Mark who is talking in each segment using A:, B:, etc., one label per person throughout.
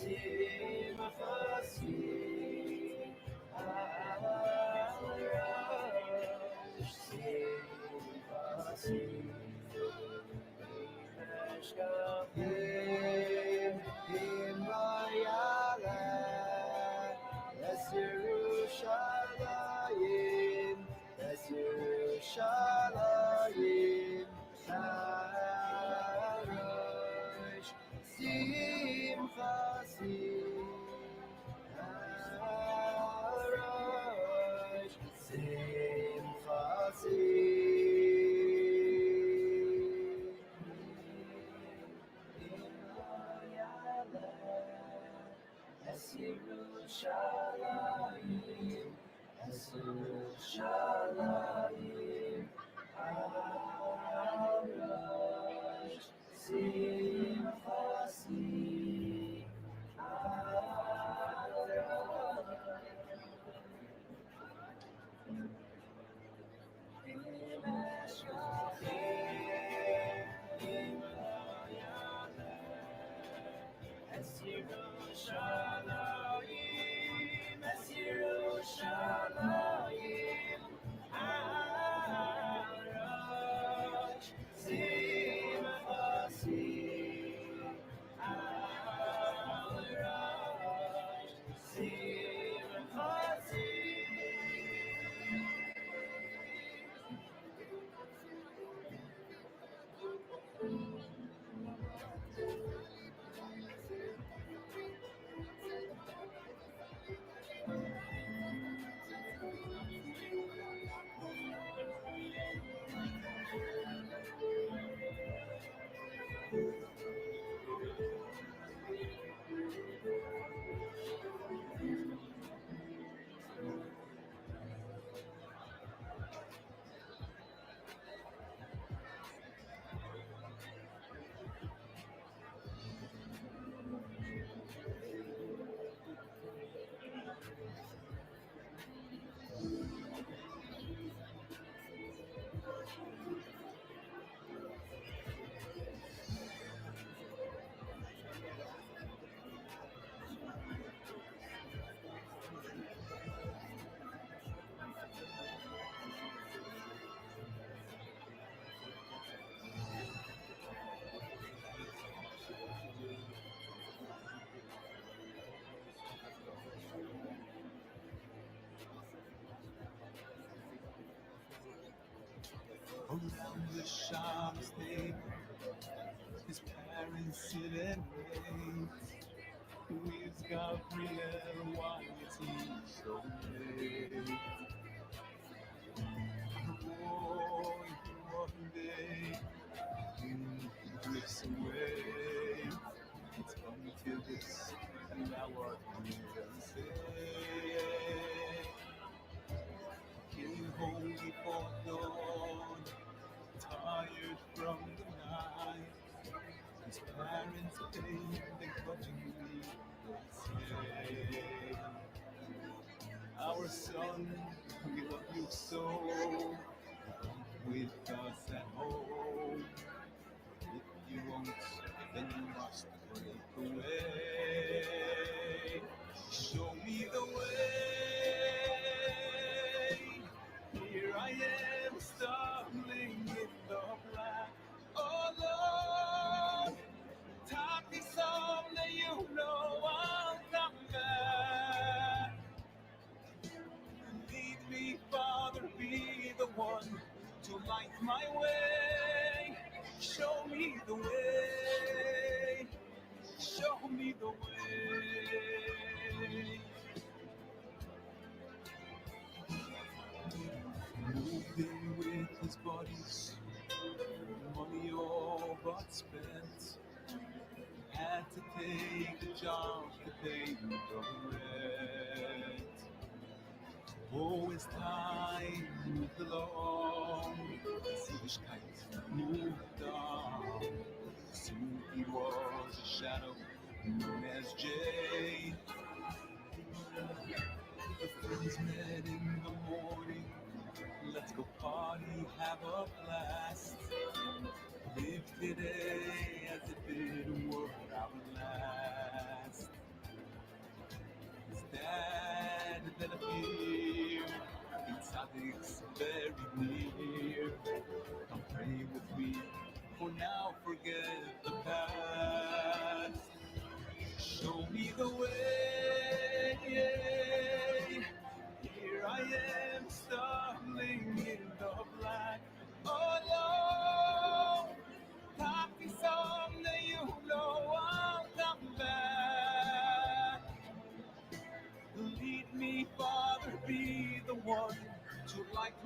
A: Simchasi, Al Rosh Simchasi, Meshkachim Himayala, Es Yerushalayim, Es Yerushalayim, Al Rosh Simchasi, Al Rosh Simchasi. Es Yerushalayim, Es Yerushalayim, Al Rosh Simchasi, Al Es Yerushalayim, Es Yerushalayim, Al Rosh Simchasi, Al Rosh Simchasi.
B: Around the Shabbos table, his parents sit and wait. Who is Gabriel? Why is he so late? A boy who one day drifts away. It's come to this, and now what will say? Getting home before dawn, tired from the night. His parents pain and grudgingly they say, our son, we love you so. Come with us at home. If you won't, then you must break away. Show me the way. Here I am, stumbling in the black. Oh Lord, talk me someday, you know I'll come back. Lead me, Father, be the one to light my way. Show me the way. Show me the way. Moving with his buddies, money all but spent. Had to take a job to pay the rent. Oh, as time moved along, Seligkeit moved on. Soon he was a shadow known as Jay. The friends met in the morning. Let's go party, have a blast. Live today as if it were our last.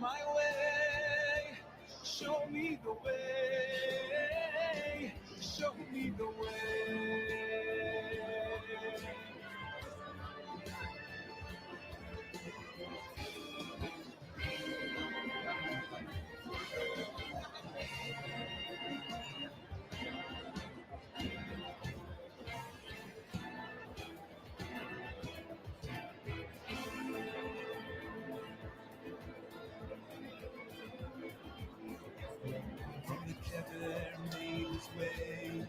B: my way. Show me the way. Show me the way. From the kever made his way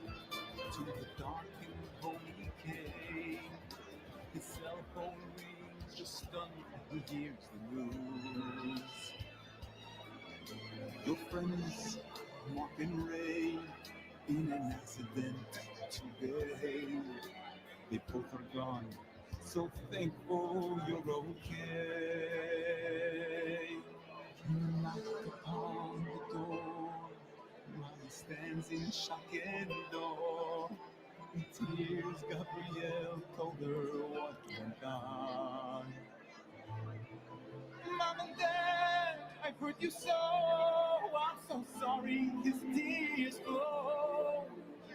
B: to the dark and holy cave. His cell phone rings, the stunned who hears the news. Your friends, Mark and Ray, in an accident today. They both are gone, so thankful you're okay. You knock upon the door while he stands in shock and awe. In tears, Gabrielle told her what went on. Mom and Dad, I've hurt you so. I'm so sorry. His tears flow.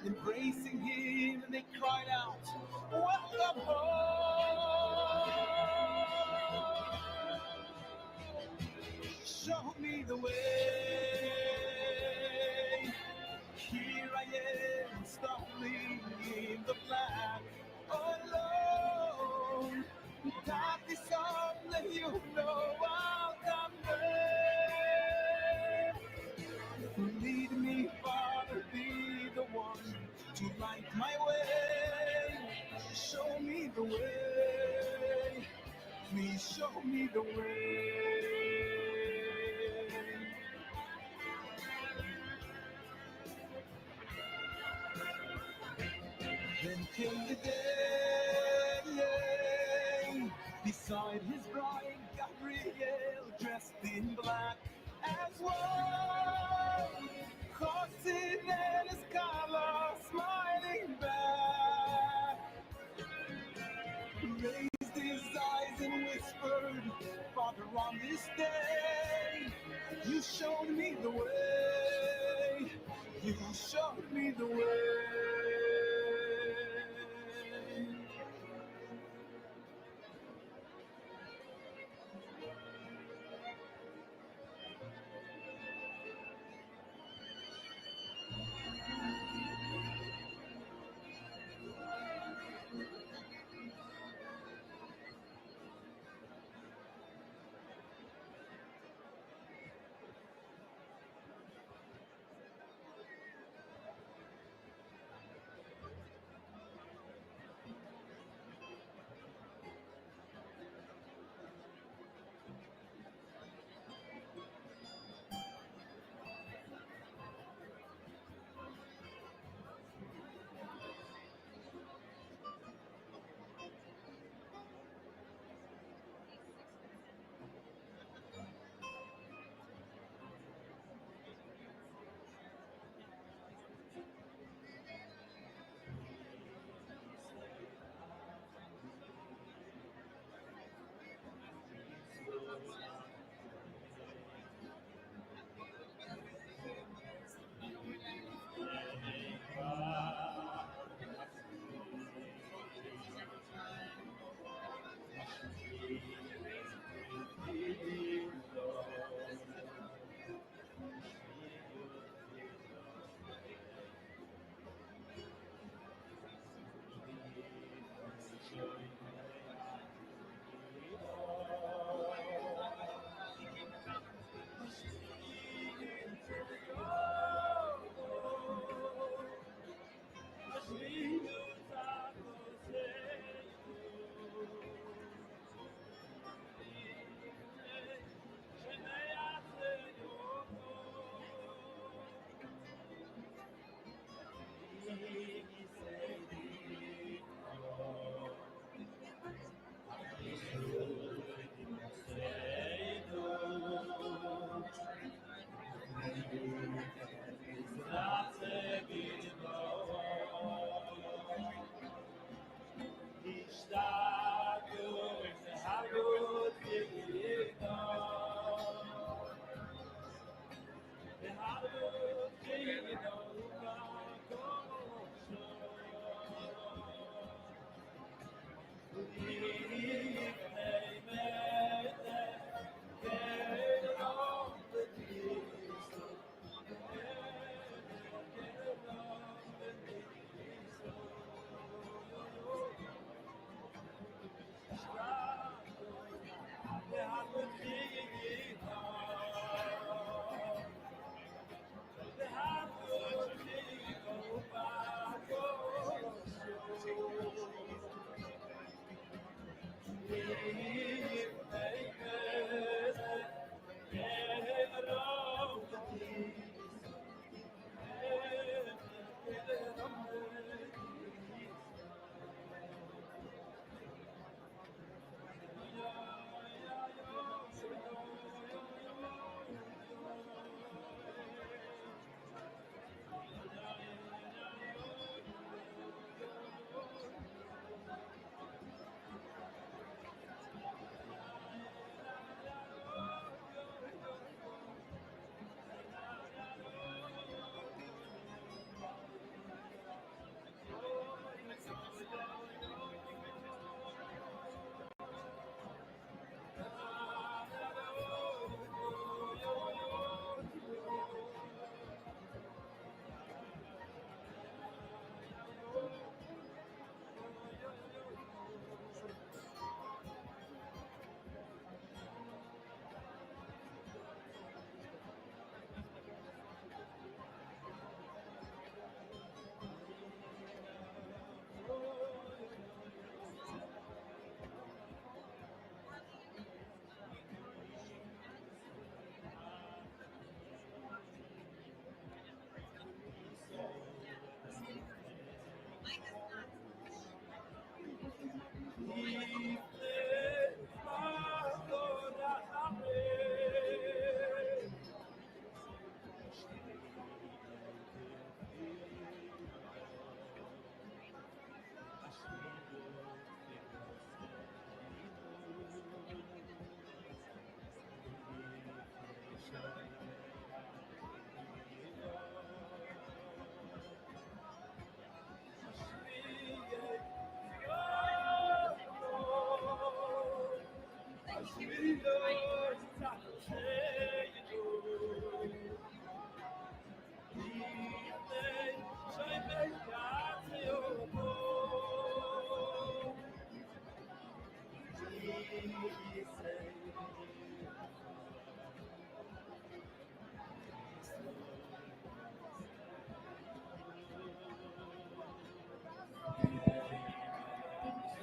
B: Embracing him, they cried out, welcome home. Show me the way. Here I am, stumbling in the black, alone. That is something you know I'll come back. Lead me, Father, be the one to light my way. Show me the way. Please show me the way. Then came the day, beside his bride, Gabrielle, dressed in black as well. Cousin and his collar, smiling back. Raised his eyes and whispered, Father, on this day, you showed me the way. You showed me the way.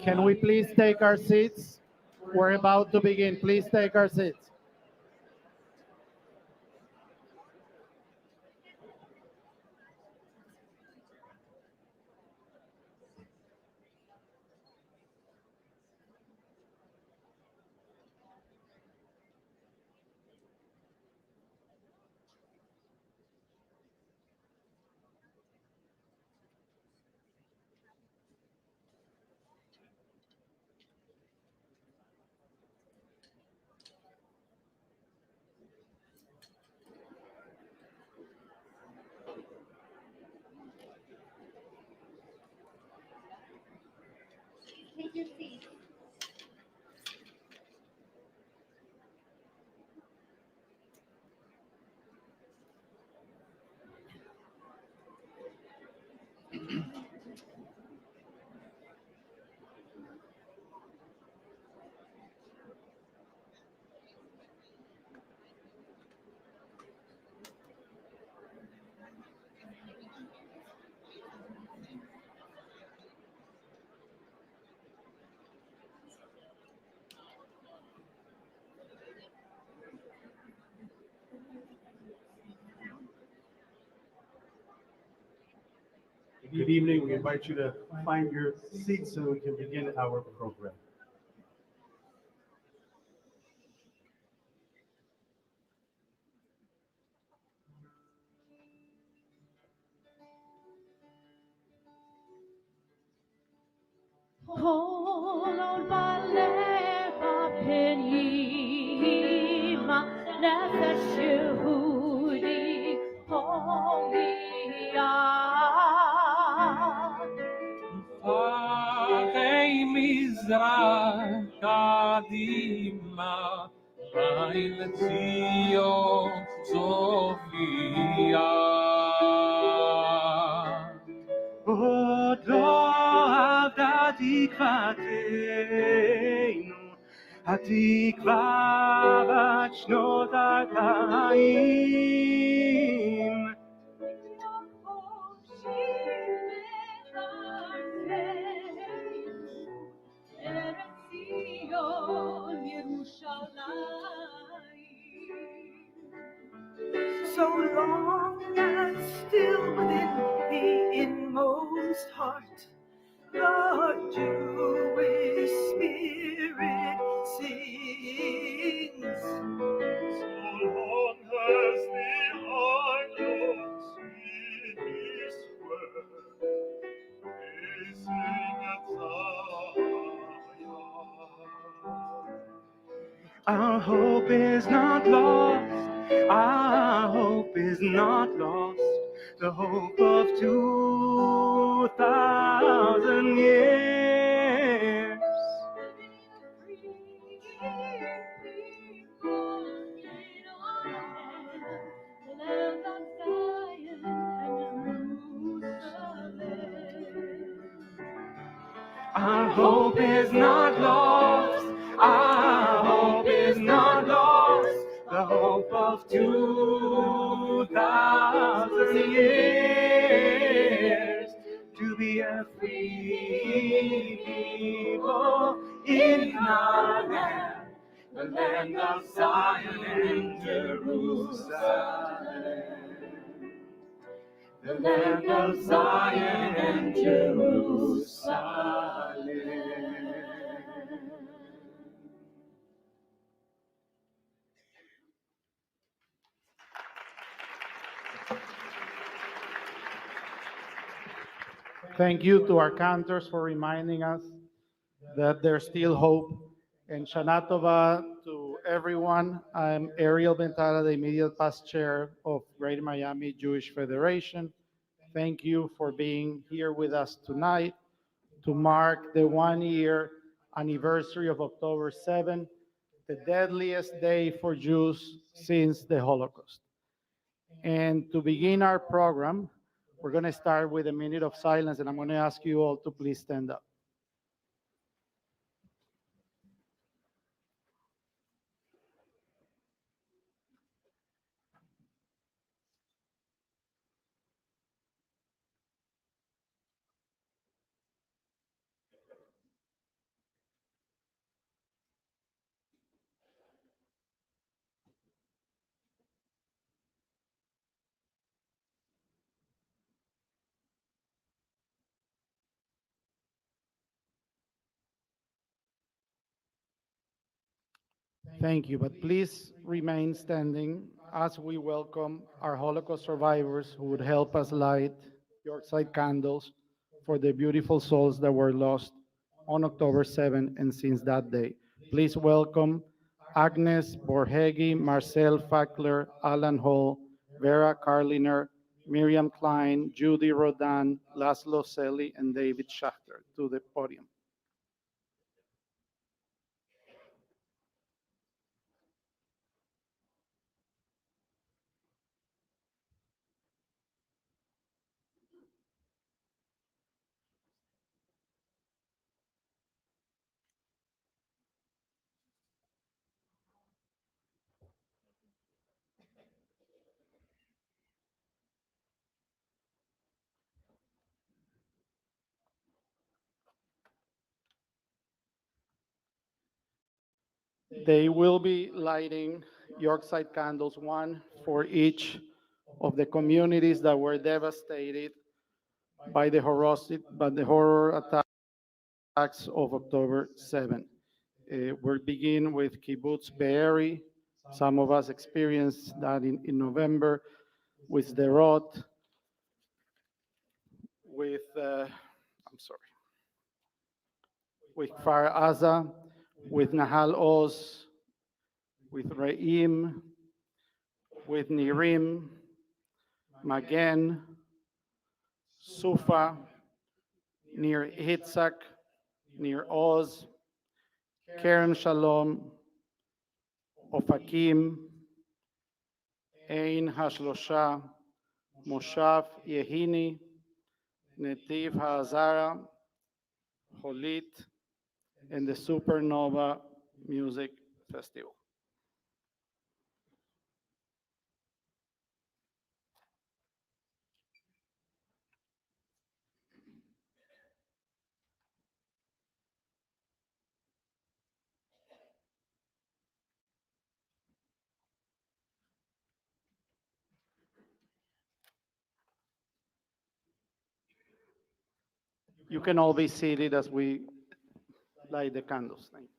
C: Can we please take our seats? We're about to begin. Please take our seats.
D: Take your seat.
E: Good evening. We invite you to find your seats so we can begin our program.
F: Holod balev apelima nefesh Yehudi holia.
B: Fatei Mizrach Kadima, Bail Zion Sophia.
G: עוד לא אבדה תקוותנו, התקווה בת שנות 2000.
F: Eretz Zion, Yerushalayim.
H: So long as still within the inmost heart, the Jewish spirit sings.
A: So long as the idols speak His word, we sing at Zion.
G: Our hope is not lost, our hope is not lost, the hope of 2,000 years. Our hope is not lost, our hope is not lost, the hope of 2,000 years, to be a free people in our land, the land of Zion and Jerusalem. The land of Zion and Jerusalem.
C: Thank you to our cantors for reminding us that there's still hope. And Shana Tova to everyone. I'm Ariel Bentala, the immediate past chair of Greater Miami Jewish Federation. Thank you for being here with us tonight to mark the 1-year anniversary of October 7, the deadliest day for Jews since the Holocaust. And to begin our program, we're going to start with a minute of silence, and I'm going to ask you all to please stand up. Thank you, but please remain standing as we welcome our Holocaust survivors who would help us light Yorkside candles for the beautiful souls that were lost on October 7 and since that day. Please welcome Agnes Borhegi, Marcel Fackler, Alan Hall, Vera Karliner, Miriam Klein, Judy Rodan, Laszlo Selly, and David Schachter to the podium. They will be lighting Yorkside candles, one for each of the communities that were devastated by the horror attacks of October 7. We'll begin with Kibbutz Be'eri. Some of us experienced that in November with Derot, with, with Kfar Aza, with Nahal Oz, with Re'im, with Nirim, Magen, Sufa, near Hitzak, near Oz, Kerem Shalom, Ofakim, Ein Hashlosha, Moshav Yehini, Netiv Ha'azara, Holit, and the Supernova Music Festival. You can all be seated as we light the candles. Thank you.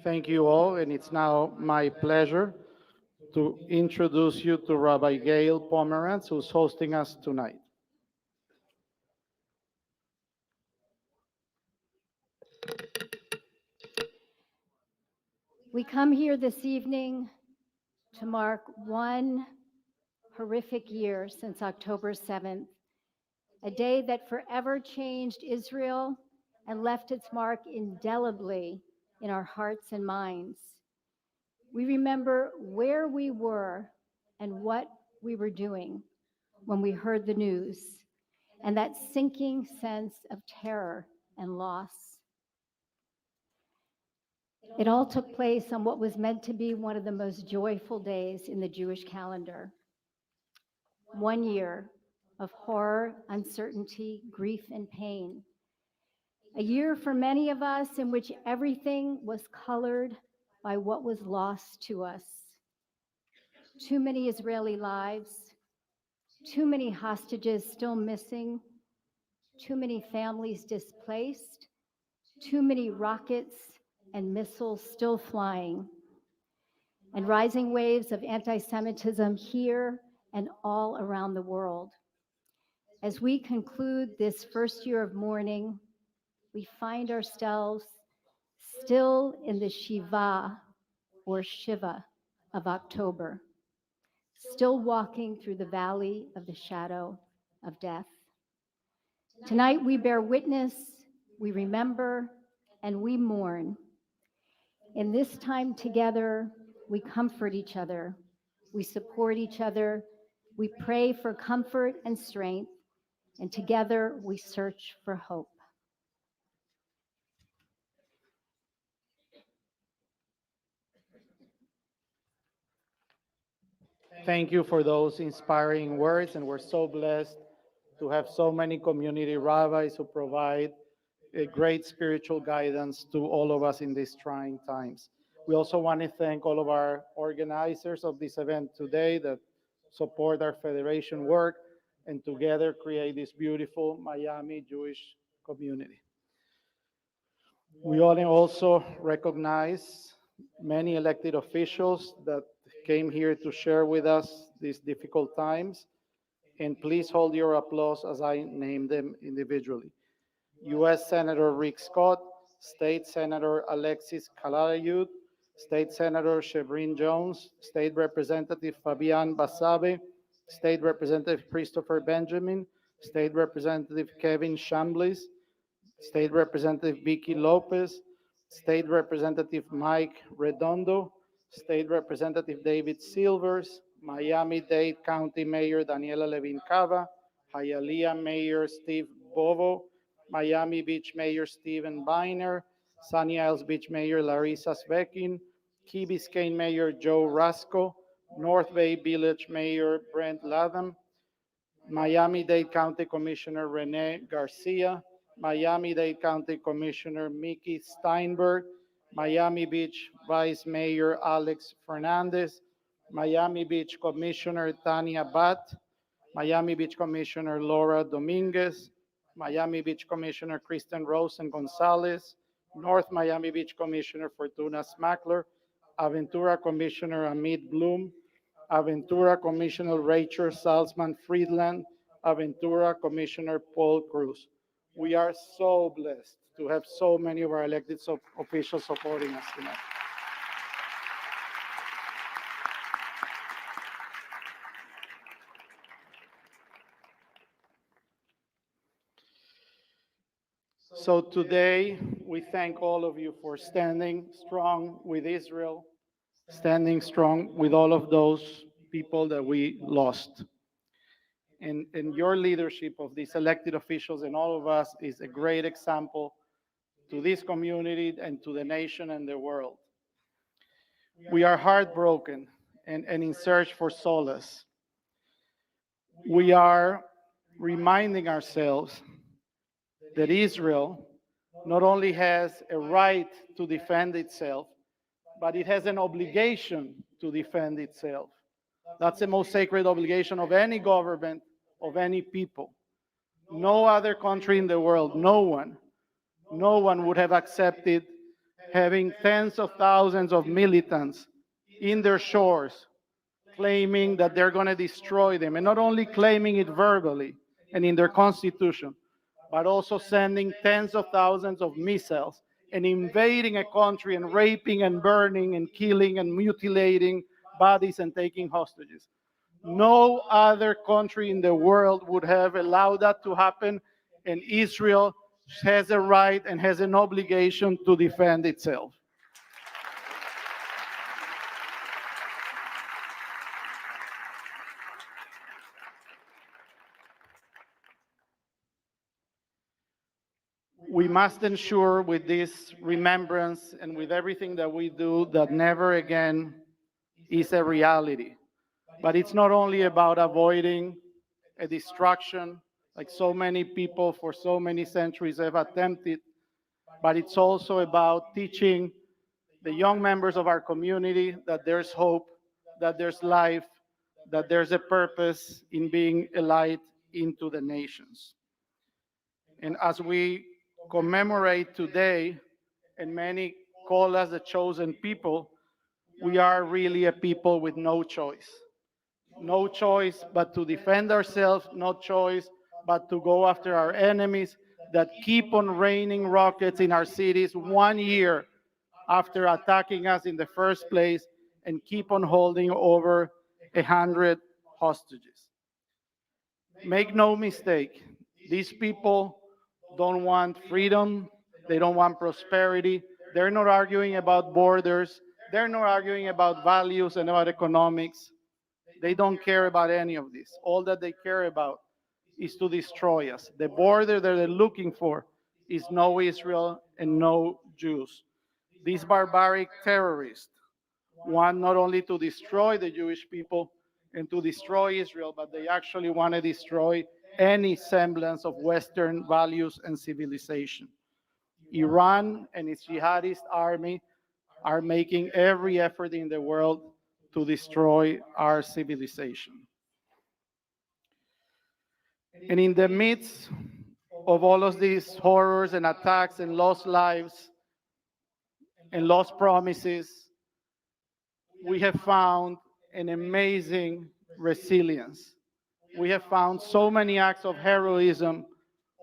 C: Thank you all, and it's now my pleasure to introduce you to Rabbi Gail Pomerantz, who's hosting us tonight.
D: We come here this evening to mark one horrific year since October 7th, a day that forever changed Israel and left its mark indelibly in our hearts and minds. We remember where we were and what we were doing when we heard the news, and that sinking sense of terror and loss. It all took place on what was meant to be one of the most joyful days in the Jewish calendar. 1 year of horror, uncertainty, grief, and pain. A year for many of us in which everything was colored by what was lost to us. Too many Israeli lives, too many hostages still missing, too many families displaced, too many rockets and missiles still flying, and rising waves of anti-Semitism here and all around the world. As we conclude this first year of mourning, we find ourselves still in the Shiva or Shiva of October, still walking through the valley of the shadow of death. Tonight we bear witness, we remember, and we mourn. In this time together, we comfort each other, we support each other, we pray for comfort and strength, and together we search for hope.
C: Thank you for those inspiring words, and we're so blessed to have so many community rabbis who provide a great spiritual guidance to all of us in these trying times. We also want to thank all of our organizers of this event today that support our federation work and together create this beautiful Miami Jewish community. We also recognize many elected officials that came here to share with us these difficult times. And please hold your applause as I name them individually. U.S. Senator Rick Scott, State Senator Alexis Calatayud, State Senator Shevrin Jones, State Representative Fabian Basabe, State Representative Christopher Benjamin, State Representative Kevin Chamblis, State Representative Vicky Lopez, State Representative Mike Redondo, State Representative David Silvers, Miami-Dade County Mayor Daniela Levin Cava, Hialeah Mayor Steve Bovo, Miami Beach Mayor Stephen Biner, Sunny Isles Beach Mayor Larissa Svekin, Key Biscayne Mayor Joe Rasco, North Bay Village Mayor Brent Latham, Miami-Dade County Commissioner Rene Garcia, Miami-Dade County Commissioner Mickey Steinberg, Miami Beach Vice Mayor Alex Fernandez, Miami Beach Commissioner Tanya Bat, Miami Beach Commissioner Laura Dominguez, Miami Beach Commissioner Kristen Rosen Gonzalez, North Miami Beach Commissioner Fortuna Smackler, Aventura Commissioner Amit Bloom, Aventura Commissioner Rachel Salzman Friedland, Aventura Commissioner Paul Cruz. We are so blessed to have so many of our elected officials supporting us tonight. So today, we thank all of you for standing strong with Israel, standing strong with all of those people that we lost. And your leadership of these elected officials and all of us is a great example to this community and to the nation and the world. We are heartbroken and in search for solace. We are reminding ourselves that Israel not only has a right to defend itself, but it has an obligation to defend itself. That's the most sacred obligation of any government, of any people. No other country in the world, no one would have accepted having tens of thousands of militants in their shores claiming that they're going to destroy them, and not only claiming it verbally and in their constitution, but also sending tens of thousands of missiles and invading a country and raping and burning and killing and mutilating bodies and taking hostages. No other country in the world would have allowed that to happen, and Israel has a right and has an obligation to defend itself. We must ensure with this remembrance and with everything that we do that never again is a reality. But it's not only about avoiding a destruction like so many people for so many centuries have attempted, but it's also about teaching the young members of our community that there's hope, that there's life, that there's a purpose in being a light into the nations. And as we commemorate today, and many call us the chosen people, we are really a people with no choice. No choice but to defend ourselves, no choice but to go after our enemies that keep on raining rockets in our cities 1 year after attacking us in the first place and keep on holding over 100 hostages. Make no mistake, these people don't want freedom, they don't want prosperity, they're not arguing about borders, they're not arguing about values and about economics. They don't care about any of this. All that they care about is to destroy us. The border that they're looking for is no Israel and no Jews. These barbaric terrorists want not only to destroy the Jewish people and to destroy Israel, but they actually want to destroy any semblance of Western values and civilization. Iran and its jihadist army are making every effort in the world to destroy our civilization. And in the midst of all of these horrors and attacks and lost lives and lost promises, we have found an amazing resilience. We have found so many acts of heroism,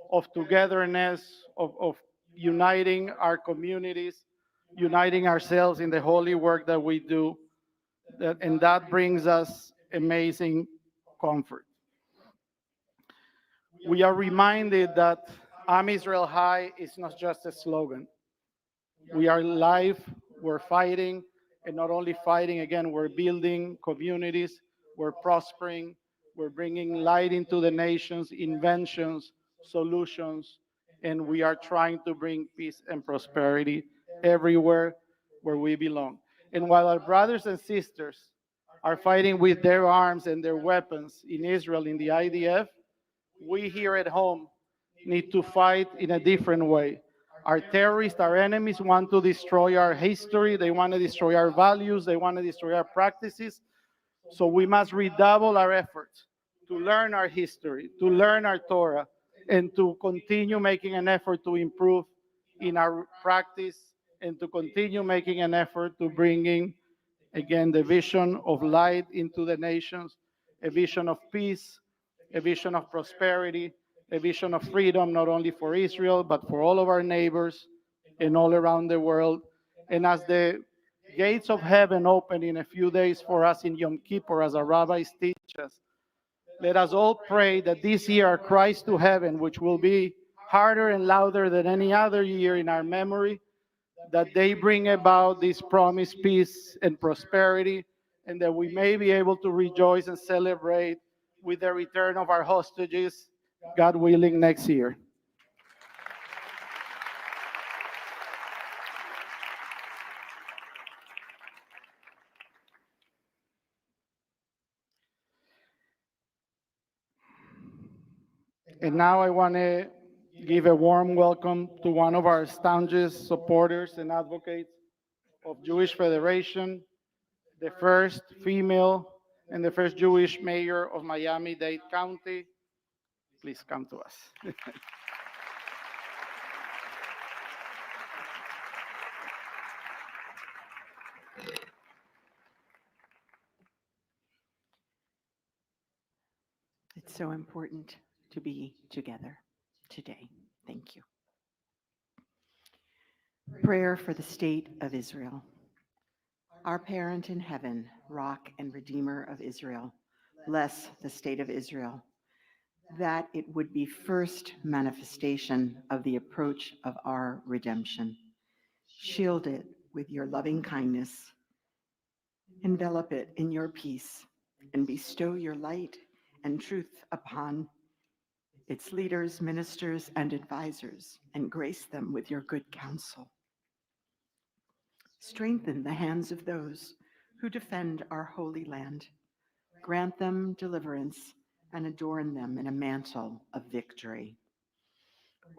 C: of togetherness, of uniting our communities, uniting ourselves in the holy work that we do, and that brings us amazing comfort. We are reminded that Am Israel High is not just a slogan. We are live, we're fighting, and not only fighting, again, we're building communities, we're prospering, we're bringing light into the nations, inventions, solutions, and we are trying to bring peace and prosperity everywhere where we belong. And while our brothers and sisters are fighting with their arms and their weapons in Israel, in the IDF, we here at home need to fight in a different way. Our terrorists, our enemies want to destroy our history, they want to destroy our values, they want to destroy our practices. So we must redouble our efforts to learn our history, to learn our Torah, and to continue making an effort to improve in our practice and to continue making an effort to bringing, again, the vision of light into the nations, a vision of peace, a vision of prosperity, a vision of freedom, not only for Israel, but for all of our neighbors and all around the world. And as the gates of heaven open in a few days for us in Yom Kippur, as our rabbis teach us, let us all pray that this year our cries to heaven, which will be harder and louder than any other year in our memory, that they bring about this promised peace and prosperity, and that we may be able to rejoice and celebrate with the return of our hostages, God willing, next year. And now I want to give a warm welcome to one of our staunchest supporters and advocates of Jewish Federation, the first female and the first Jewish mayor of Miami-Dade County. Please come to us.
I: It's so important to be together today. Thank you. Prayer for the state of Israel. Our parent in heaven, rock and redeemer of Israel, bless the state of Israel, that it would be first manifestation of the approach of our redemption. Shield it with your loving kindness, envelop it in your peace, and bestow your light and truth upon its leaders, ministers, and advisors, and grace them with your good counsel. Strengthen the hands of those who defend our holy land. Grant them deliverance and adorn them in a mantle of victory.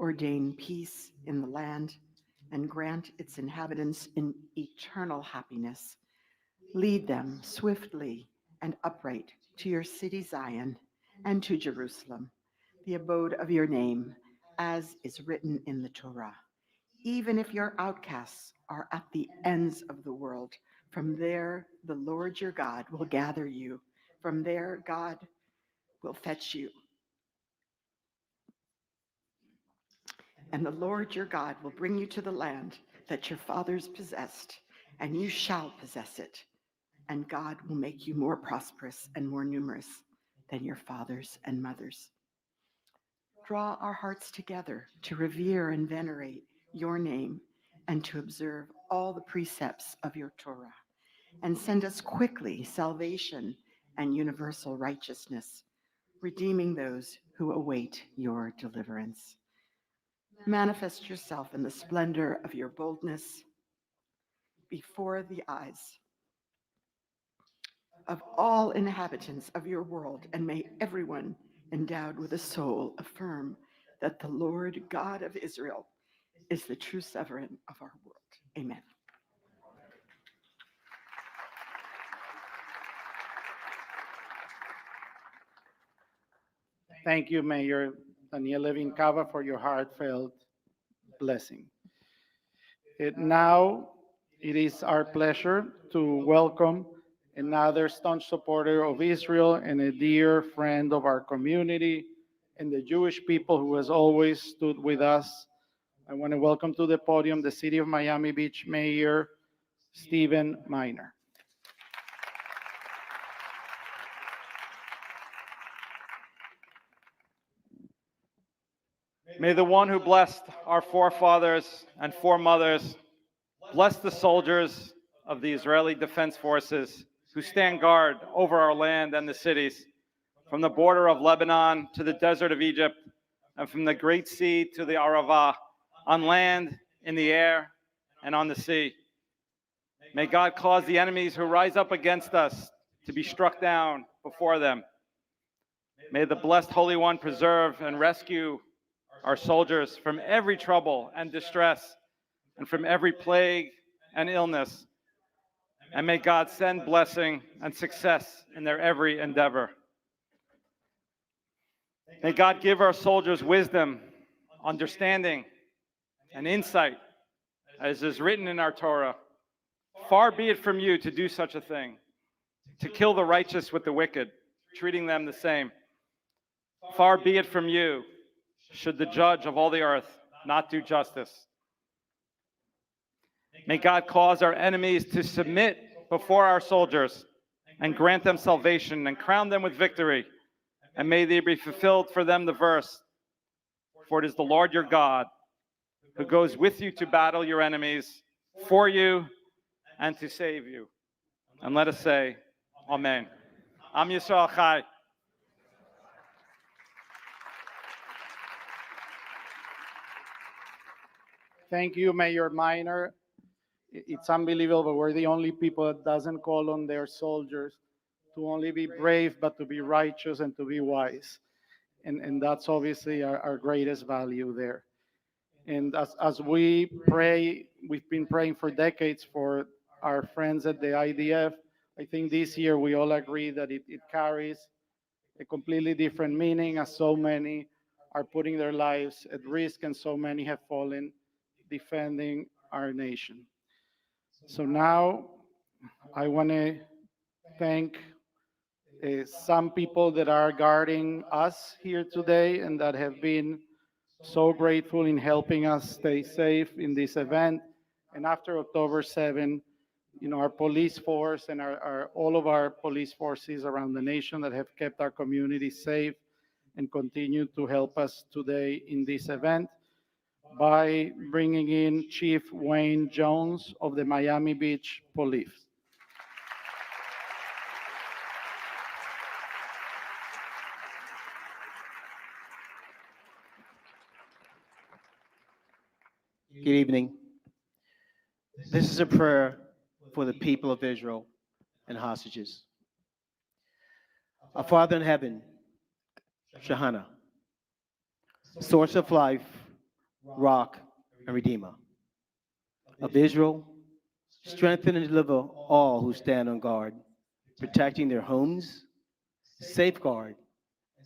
I: Ordain peace in the land and grant its inhabitants in eternal happiness. Lead them swiftly and upright to your city Zion and to Jerusalem, the abode of your name, as is written in the Torah. Even if your outcasts are at the ends of the world, from there the Lord your God will gather you. From there God will fetch you. And the Lord your God will bring you to the land that your fathers possessed, and you shall possess it. And God will make you more prosperous and more numerous than your fathers and mothers. Draw our hearts together to revere and venerate your name and to observe all the precepts of your Torah, and send us quickly salvation and universal righteousness, redeeming those who await your deliverance. Manifest yourself in the splendor of your boldness before the eyes of all inhabitants of your world, and may everyone endowed with a soul affirm that the Lord God of Israel is the true sovereign of our world. Amen.
C: Thank you, Mayor Daniel Levin Cava, for your heartfelt blessing. Now, it is our pleasure to welcome another staunch supporter of Israel and a dear friend of our community and the Jewish people who has always stood with us. I want to welcome to the podium the City of Miami Beach Mayor Stephen Miner.
J: May the one who blessed our forefathers and foremothers bless the soldiers of the Israeli Defense Forces who stand guard over our land and the cities, from the border of Lebanon to the desert of Egypt, and from the Great Sea to the Arava, on land, in the air, and on the sea. May God cause the enemies who rise up against us to be struck down before them. May the blessed Holy One preserve and rescue our soldiers from every trouble and distress, and from every plague and illness. And may God send blessing and success in their every endeavor. May God give our soldiers wisdom, understanding, and insight, as is written in our Torah. Far be it from you to do such a thing, to kill the righteous with the wicked, treating them the same. Far be it from you, should the judge of all the earth not do justice. May God cause our enemies to submit before our soldiers and grant them salvation and crown them with victory. And may there be fulfilled for them the verse, for it is the Lord your God who goes with you to battle your enemies for you and to save you. And let us say, Amen. Am Yisrael Chai.
C: Thank you, Mayor Miner. It's unbelievable, but we're the only people that doesn't call on their soldiers to only be brave, but to be righteous and to be wise. And that's obviously our greatest value there. And as we pray, we've been praying for decades for our friends at the IDF. I think this year we all agree that it carries a completely different meaning, as so many are putting their lives at risk and so many have fallen defending our nation. So now I want to thank some people that are guarding us here today and that have been so grateful in helping us stay safe in this event. And after October 7, our police force and all of our police forces around the nation that have kept our community safe and continue to help us today in this event by bringing in Chief Wayne Jones of the Miami Beach Police.
K: Good evening. This is a prayer for the people of Israel and hostages. Our Father in heaven, Shahana, source of life, rock, and redeemer of Israel, Strengthen and deliver all who stand on guard, protecting their homes, safeguard,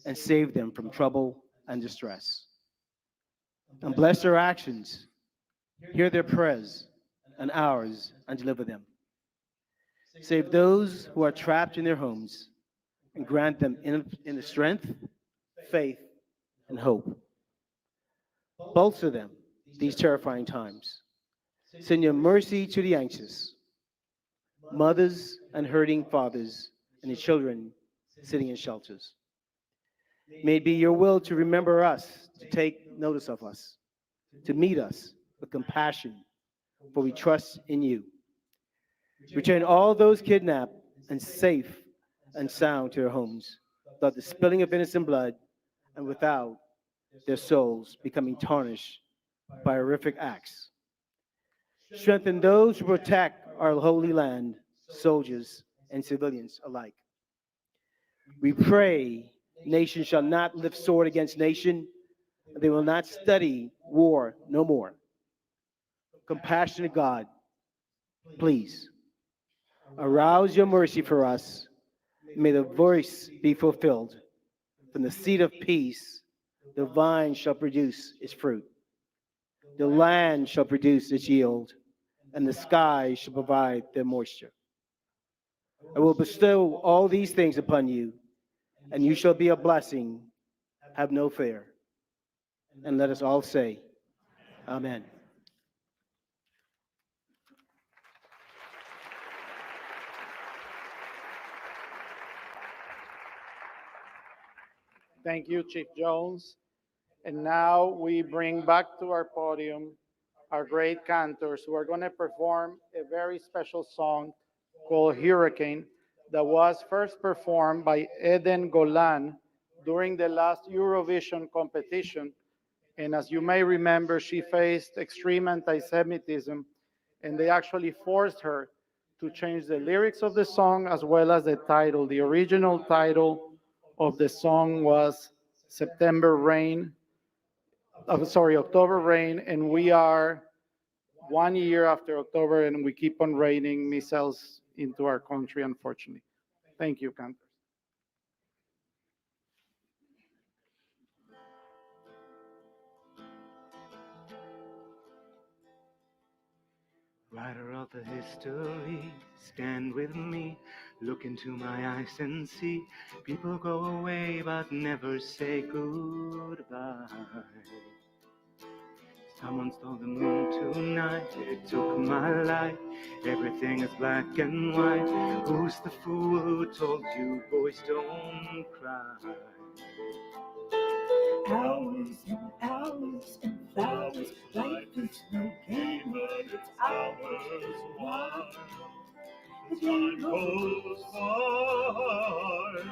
K: and save them from trouble and distress. And bless their actions, hear their prayers and ours, and deliver them. Save those who are trapped in their homes, and grant them inner strength, faith, and hope. Bolster them these terrifying times. Send your mercy to the anxious, mothers and hurting fathers, and the children sitting in shelters. May it be your will to remember us, to take notice of us, to meet us with compassion, for we trust in you. Return all those kidnapped and safe and sound to their homes, without the spilling of innocent blood and without their souls becoming tarnished by horrific acts. Strengthen those who protect our holy land, soldiers and civilians alike. We pray nation shall not lift sword against nation, and they will not study war no more. Compassionate God, please arouse your mercy for us. May the voice be fulfilled. From the seed of peace, the vine shall produce its fruit. The land shall produce its yield, and the sky shall provide their moisture. I will bestow all these things upon you, and you shall be a blessing. Have no fear. And let us all say, Amen.
C: Thank you, Chief Jones. And now we bring back to our podium our great cantors who are going to perform a very special song called Hurricane that was first performed by Eden Golan during the last Eurovision competition. And as you may remember, she faced extreme anti-Semitism, and they actually forced her to change the lyrics of the song as well as the title. The original title of the song was September Rain, October Rain, and we are 1 year after October, and we keep on raining missiles into our country, unfortunately. Thank you, Cantors.
G: Writer of the history, stand with me, look into my eyes and see. People go away but never say goodbye. Someone stole the moon tonight, it took my life. Everything is black and white. Who's the fool who told you boys don't cry?
H: Hours and hours and flowers. Life is no game, but it's ours. Why? The time goes by.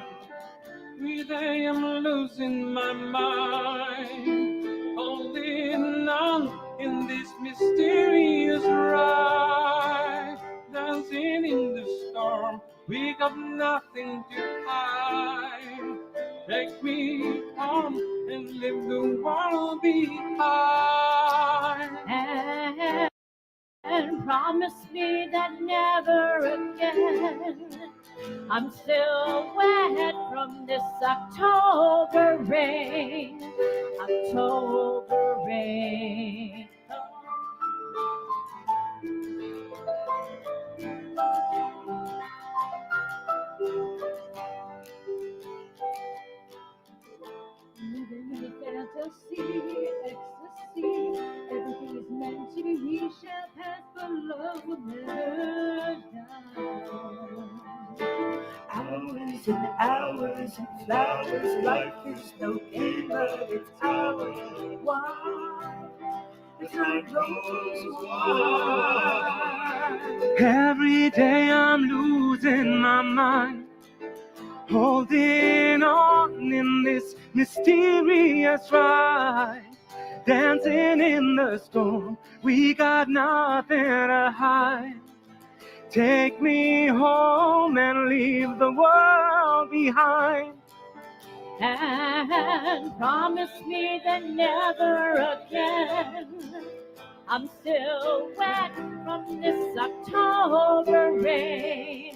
B: Every day I'm losing my mind, holding on in this mysterious ride, dancing in the storm. We got nothing to hide. Take me home and leave the world behind.
F: And promise me that never again I'm still wet from this October rain. October rain. Living in a fantasy, ecstasy. Everything is meant to be. We shall pass, but love will never die.
H: Hours and hours and flowers. Life is no game, but it's ours. Why? The time goes by.
G: Every day I'm losing my mind, holding on in this mysterious ride, dancing in the storm. We got nothing to hide. Take me home and leave the world behind.
F: And promise me that never again I'm still wet from this October rain.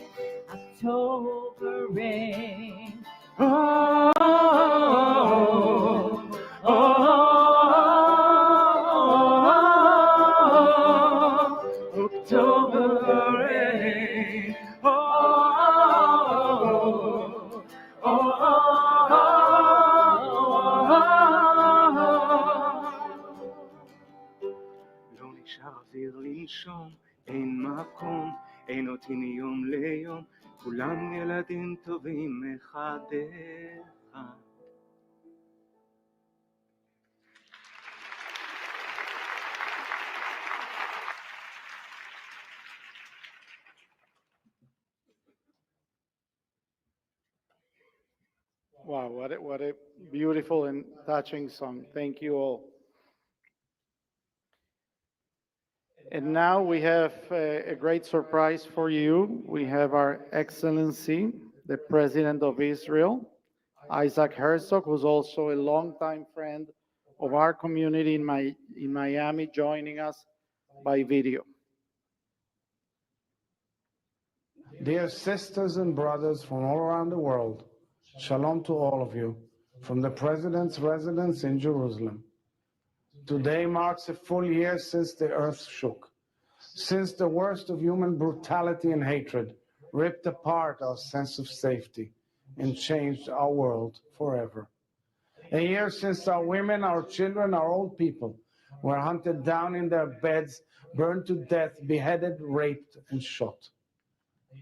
F: October rain.
G: Oh, oh, oh, oh, October rain. Oh, oh, oh, לא נשאר אוויר לנשום, אין מקום, אין אותי מיום ליום, כולם ילדים טובים אחד אחד.
C: Wow, what a beautiful and touching song. Thank you all. And now we have a great surprise for you. We have our Excellency, the President of Israel, Isaac Herzog, who's also a longtime friend of our community in Miami, joining us by video.
L: Dear sisters and brothers from all around the world, Shalom to all of you from the President's residence in Jerusalem. Today marks a full year since the earth shook, since the worst of human brutality and hatred ripped apart our sense of safety and changed our world forever. A year since our women, our children, our old people were hunted down in their beds, burned to death, beheaded, raped, and shot.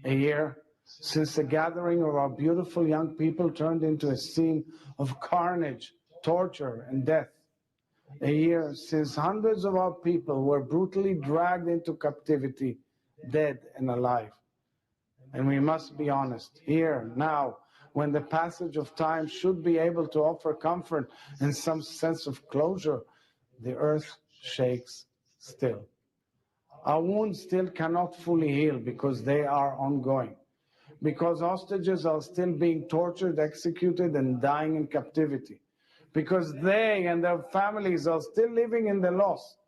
L: A year since the gathering of our beautiful young people turned into a scene of carnage, torture, and death. A year since hundreds of our people were brutally dragged into captivity, dead and alive. And we must be honest, here, now, when the passage of time should be able to offer comfort and some sense of closure, the earth shakes still. Our wounds still cannot fully heal because they are ongoing, because hostages are still being tortured, executed, and dying in captivity, because they and their families are still living in the loss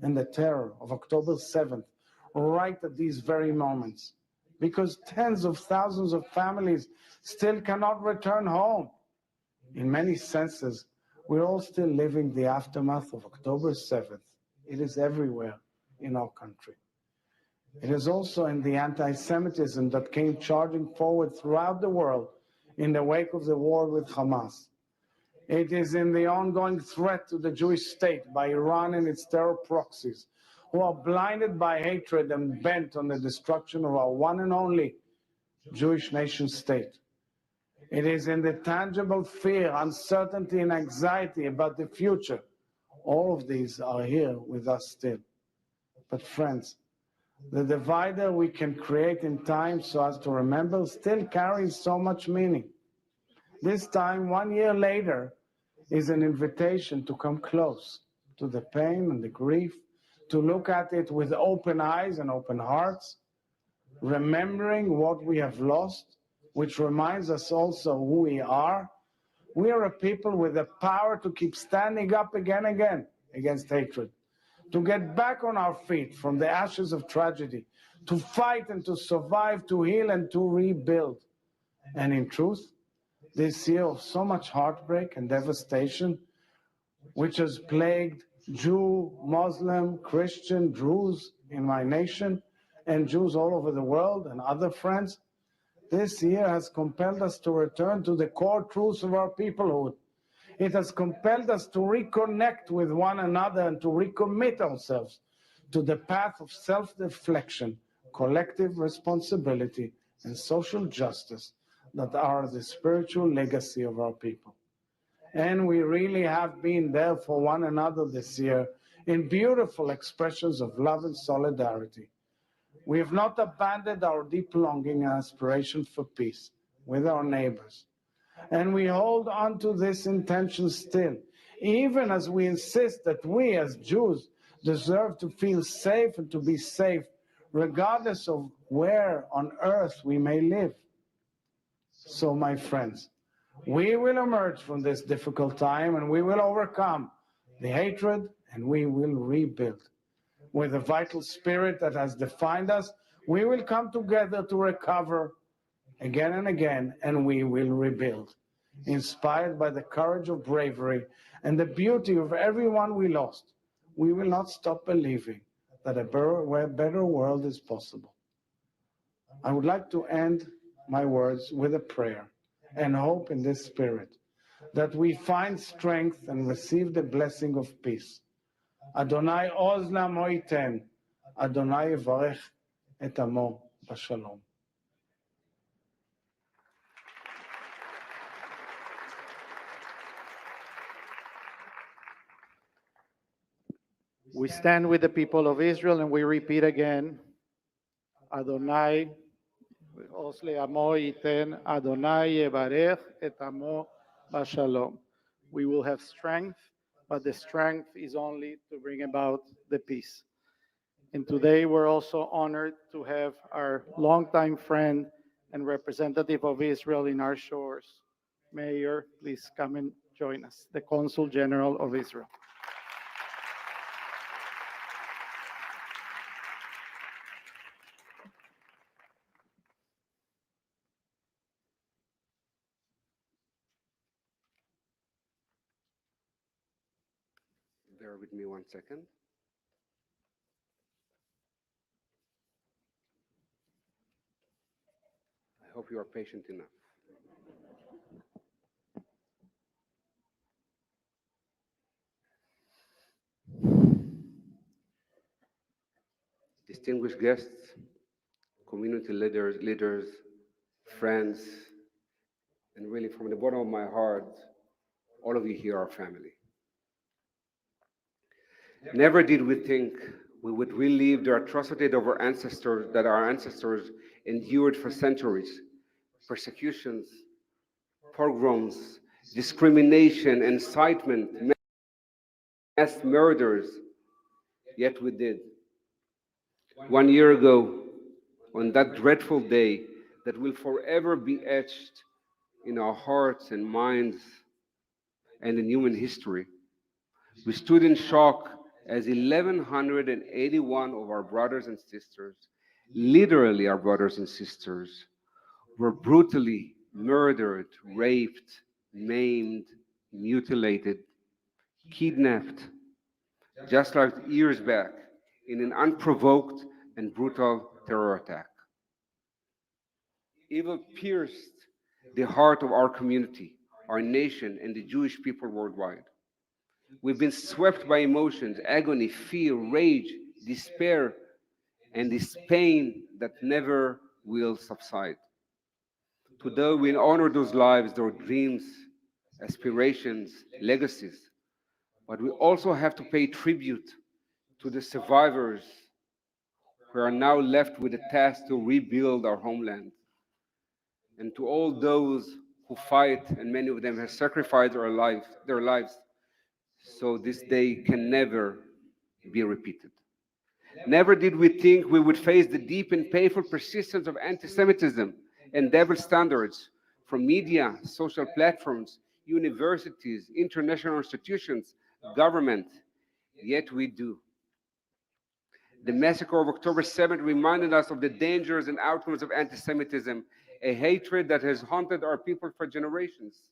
L: and the terror of October 7th, right at these very moments, because tens of thousands of families still cannot return home. In many senses, we're all still living the aftermath of October 7th. It is everywhere in our country. It is also in the anti-Semitism that came charging forward throughout the world in the wake of the war with Hamas. It is in the ongoing threat to the Jewish state by Iran and its terror proxies, who are blinded by hatred and bent on the destruction of our one and only Jewish nation state. It is in the tangible fear, uncertainty, and anxiety about the future. All of these are here with us still. But friends, the divider we can create in time so as to remember still carries so much meaning. This time, 1 year later, is an invitation to come close to the pain and the grief, to look at it with open eyes and open hearts, remembering what we have lost, which reminds us also who we are. We are a people with the power to keep standing up again and again against hatred, to get back on our feet from the ashes of tragedy, to fight and to survive, to heal and to rebuild. And in truth, this year of so much heartbreak and devastation, which has plagued Jew, Muslim, Christian, Druze in my nation, and Jews all over the world and other friends, this year has compelled us to return to the core truths of our peoplehood. It has compelled us to reconnect with one another and to recommit ourselves to the path of self-reflection, collective responsibility, and social justice that are the spiritual legacy of our people. And we really have been there for one another this year in beautiful expressions of love and solidarity. We have not abandoned our deep longing and aspiration for peace with our neighbors. And we hold on to this intention still, even as we insist that we as Jews deserve to feel safe and to be safe, regardless of where on earth we may live. So, my friends, we will emerge from this difficult time and we will overcome the hatred and we will rebuild. with the vital spirit that has defined us, we will come together to recover again and again, and we will rebuild. Inspired by the courage of bravery and the beauty of everyone we lost, we will not stop believing that a better world is possible. I would like to end my words with a prayer and hope in this spirit, that we find strength and receive the blessing of peace. Adonai עוז לעמו ייתן, Adonai יברך את עמו בשלום.
C: We stand with the people of Israel and we repeat again, Adonai עוז לעמו ייתן, Adonai יברך את עמו בשלום. We will have strength, but the strength is only to bring about the peace. And today we're also honored to have our longtime friend and representative of Israel in our shores. Mayor, please come and join us, the Consul General of Israel.
M: Bear with me 1 second. I hope you are patient enough. Distinguished guests, community leaders, friends, and really from the bottom of my heart, all of you here are family. Never did we think we would relive the atrocity of our ancestors endured for centuries. Persecutions, pogroms, discrimination, incitement, mass murders, yet we did. 1 year ago, on that dreadful day that will forever be etched in our hearts and minds and in human history, we stood in shock as 1,181 of our brothers and sisters, literally our brothers and sisters, were brutally murdered, raped, maimed, mutilated, kidnapped, just like years back in an unprovoked and brutal terror attack. Evil pierced the heart of our community, our nation, and the Jewish people worldwide. We've been swept by emotions, agony, fear, rage, despair, and this pain that never will subside. Today, we honor those lives, their dreams, aspirations, legacies, but we also have to pay tribute to the survivors who are now left with the task to rebuild our homeland, and to all those who fight, and many of them have sacrificed their lives, so this day can never be repeated. Never did we think we would face the deep and painful persistence of anti-Semitism and double standards from media, social platforms, universities, international institutions, government, yet we do. The massacre of October 7th reminded us of the dangers and outcomes of anti-Semitism, a hatred that has haunted our people for generations.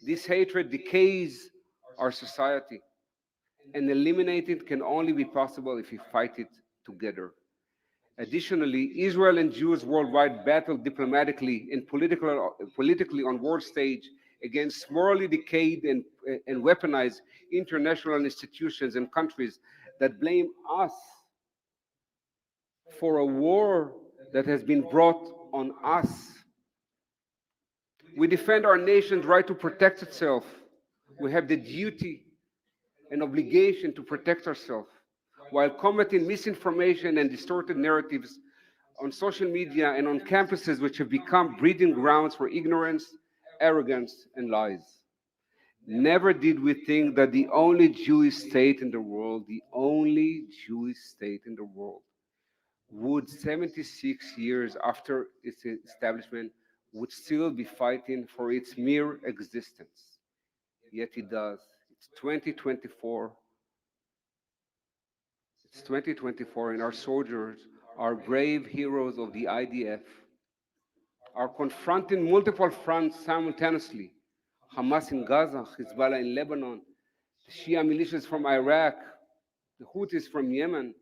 M: This hatred decays our society, and eliminate it can only be possible if we fight it together. Additionally, Israel and Jews worldwide battle diplomatically and politically on world stage against morally decayed and weaponized international institutions and countries that blame us for a war that has been brought on us. We defend our nation's right to protect itself. We have the duty and obligation to protect ourselves, while combating misinformation and distorted narratives on social media and on campuses, which have become breeding grounds for ignorance, arrogance, and lies. Never did we think that the only Jewish state in the world, would 76 years after its establishment, would still be fighting for its mere existence. Yet it does. It's 2024. It's 2024, and our soldiers, our brave heroes of the IDF, are confronting multiple fronts simultaneously. Hamas in Gaza, Hezbollah in Lebanon, the Shia militias from Iraq, the Houthis from Yemen,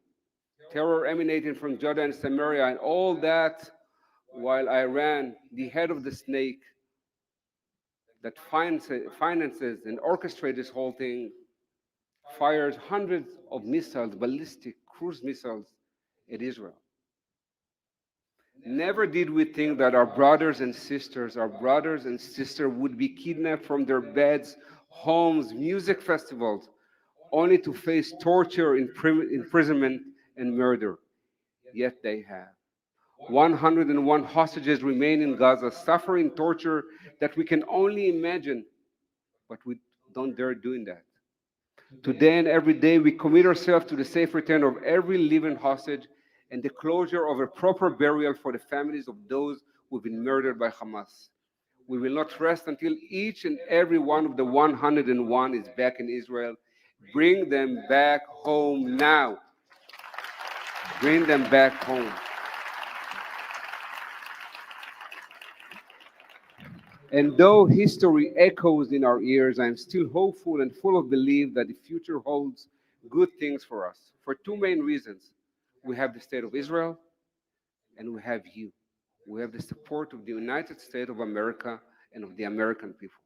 M: terror emanating from Jordan and Samaria, and all that while Iran, the head of the snake that finances and orchestrates this whole thing, fires hundreds of missiles, ballistic cruise missiles, at Israel. Never did we think that our brothers and sisters would be kidnapped from their beds, homes, music festivals, only to face torture, imprisonment, and murder. Yet they have. 101 hostages remain in Gaza, suffering torture that we can only imagine, but we don't dare doing that. Today and every day, we commit ourselves to the safe return of every living hostage and the closure of a proper burial for the families of those who've been murdered by Hamas. We will not rest until each and every one of the 101 is back in Israel. Bring them back home now. Bring them back home. And though history echoes in our ears, I am still hopeful and full of belief that the future holds good things for us. For two main reasons. We have the state of Israel, and we have you. We have the support of the United States of America and of the American people.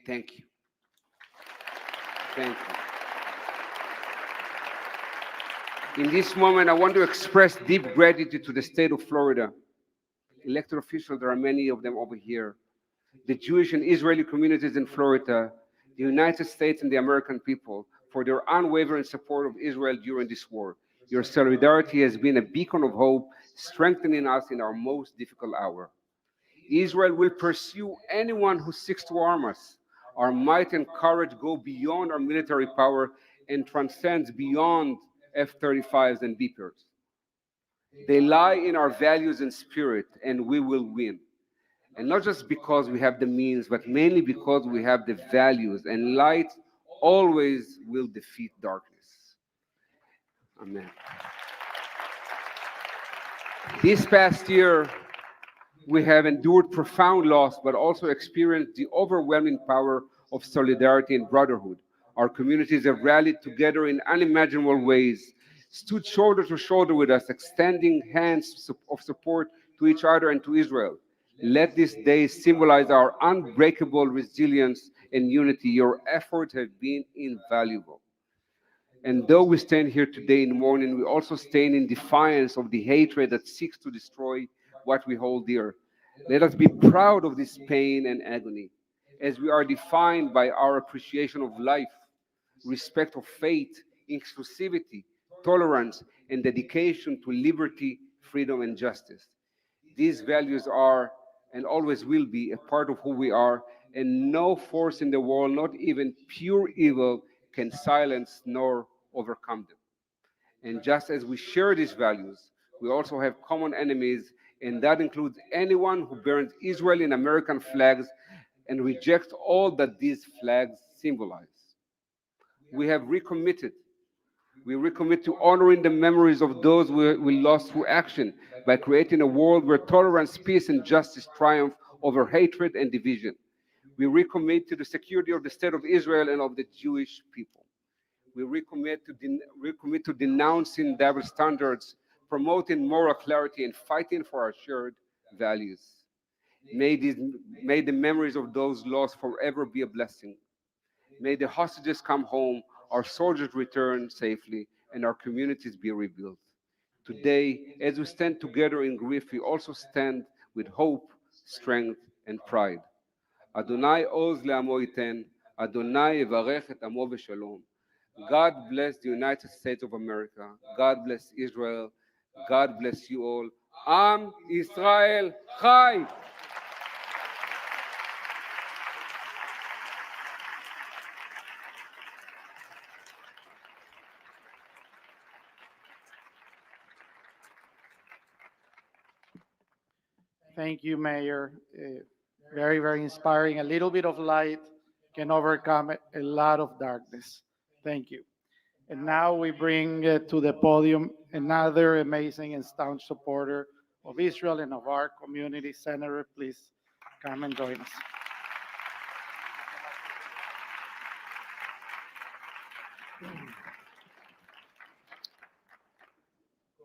M: Thank you. Thank you. In this moment, I want to express deep gratitude to the state of Florida, elected officials, there are many of them over here, the Jewish and Israeli communities in Florida, the United States and the American people for their unwavering support of Israel during this war. Your solidarity has been a beacon of hope, strengthening us in our most difficult hour. Israel will pursue anyone who seeks to harm us. Our might and courage go beyond our military power and transcends beyond F-35s and beepers. They lie in our values and spirit, and we will win. And not just because we have the means, but mainly because we have the values, and light always will defeat darkness. Amen. This past year, we have endured profound loss, but also experienced the overwhelming power of solidarity and brotherhood. Our communities have rallied together in unimaginable ways, stood shoulder to shoulder with us, extending hands of support to each other and to Israel. Let this day symbolize our unbreakable resilience and unity. Your efforts have been invaluable. And though we stand here today in mourning, we also stand in defiance of the hatred that seeks to destroy what we hold dear. Let us be proud of this pain and agony, as we are defined by our appreciation of life, respect of faith, inclusivity, tolerance, and dedication to liberty, freedom, and justice. These values are and always will be a part of who we are, and no force in the world, not even pure evil, can silence nor overcome them. And just as we share these values, we also have common enemies, and that includes anyone who burns Israeli and American flags and rejects all that these flags symbolize. We have recommitted. We recommit to honoring the memories of those we lost through action by creating a world where tolerance, peace, and justice triumph over hatred and division. We recommit to the security of the state of Israel and of the Jewish people. We recommit to denouncing double standards, promoting moral clarity, and fighting for our shared values. May the memories of those lost forever be a blessing. May the hostages come home, our soldiers return safely, and our communities be rebuilt. Today, as we stand together in grief, we also stand with hope, strength, and pride. Adonai oz le'amo yiten, Adonai yevarech et amo v'shalom. God bless the United States of America. God bless Israel. God bless you all. Am Israel Chai!
C: Thank you, Mayor. Very, very inspiring. A little bit of light can overcome a lot of darkness. Thank you. And now we bring to the podium another amazing and staunch supporter of Israel and of our community. Senator, please come and join us.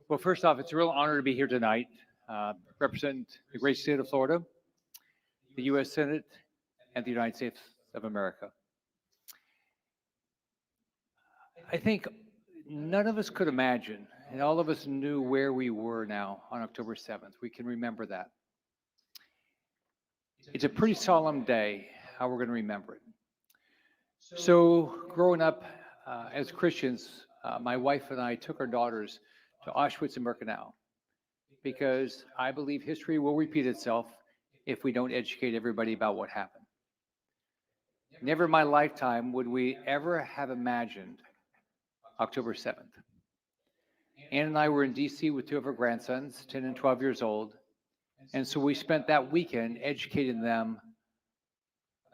N: Well, first off, it's a real honor to be here tonight, represent the great state of Florida, the U.S. Senate, and the United States of America. I think none of us could imagine, and all of us knew where we were now on October 7th. We can remember that. It's a pretty solemn day, how we're going to remember it. So growing up as Christians, my wife and I took our daughters to Auschwitz and Birkenau because I believe history will repeat itself if we don't educate everybody about what happened. Never in my lifetime would we ever have imagined October 7th. Ann and I were in DC with two of our grandsons, 10 and 12 years old, and so we spent that weekend educating them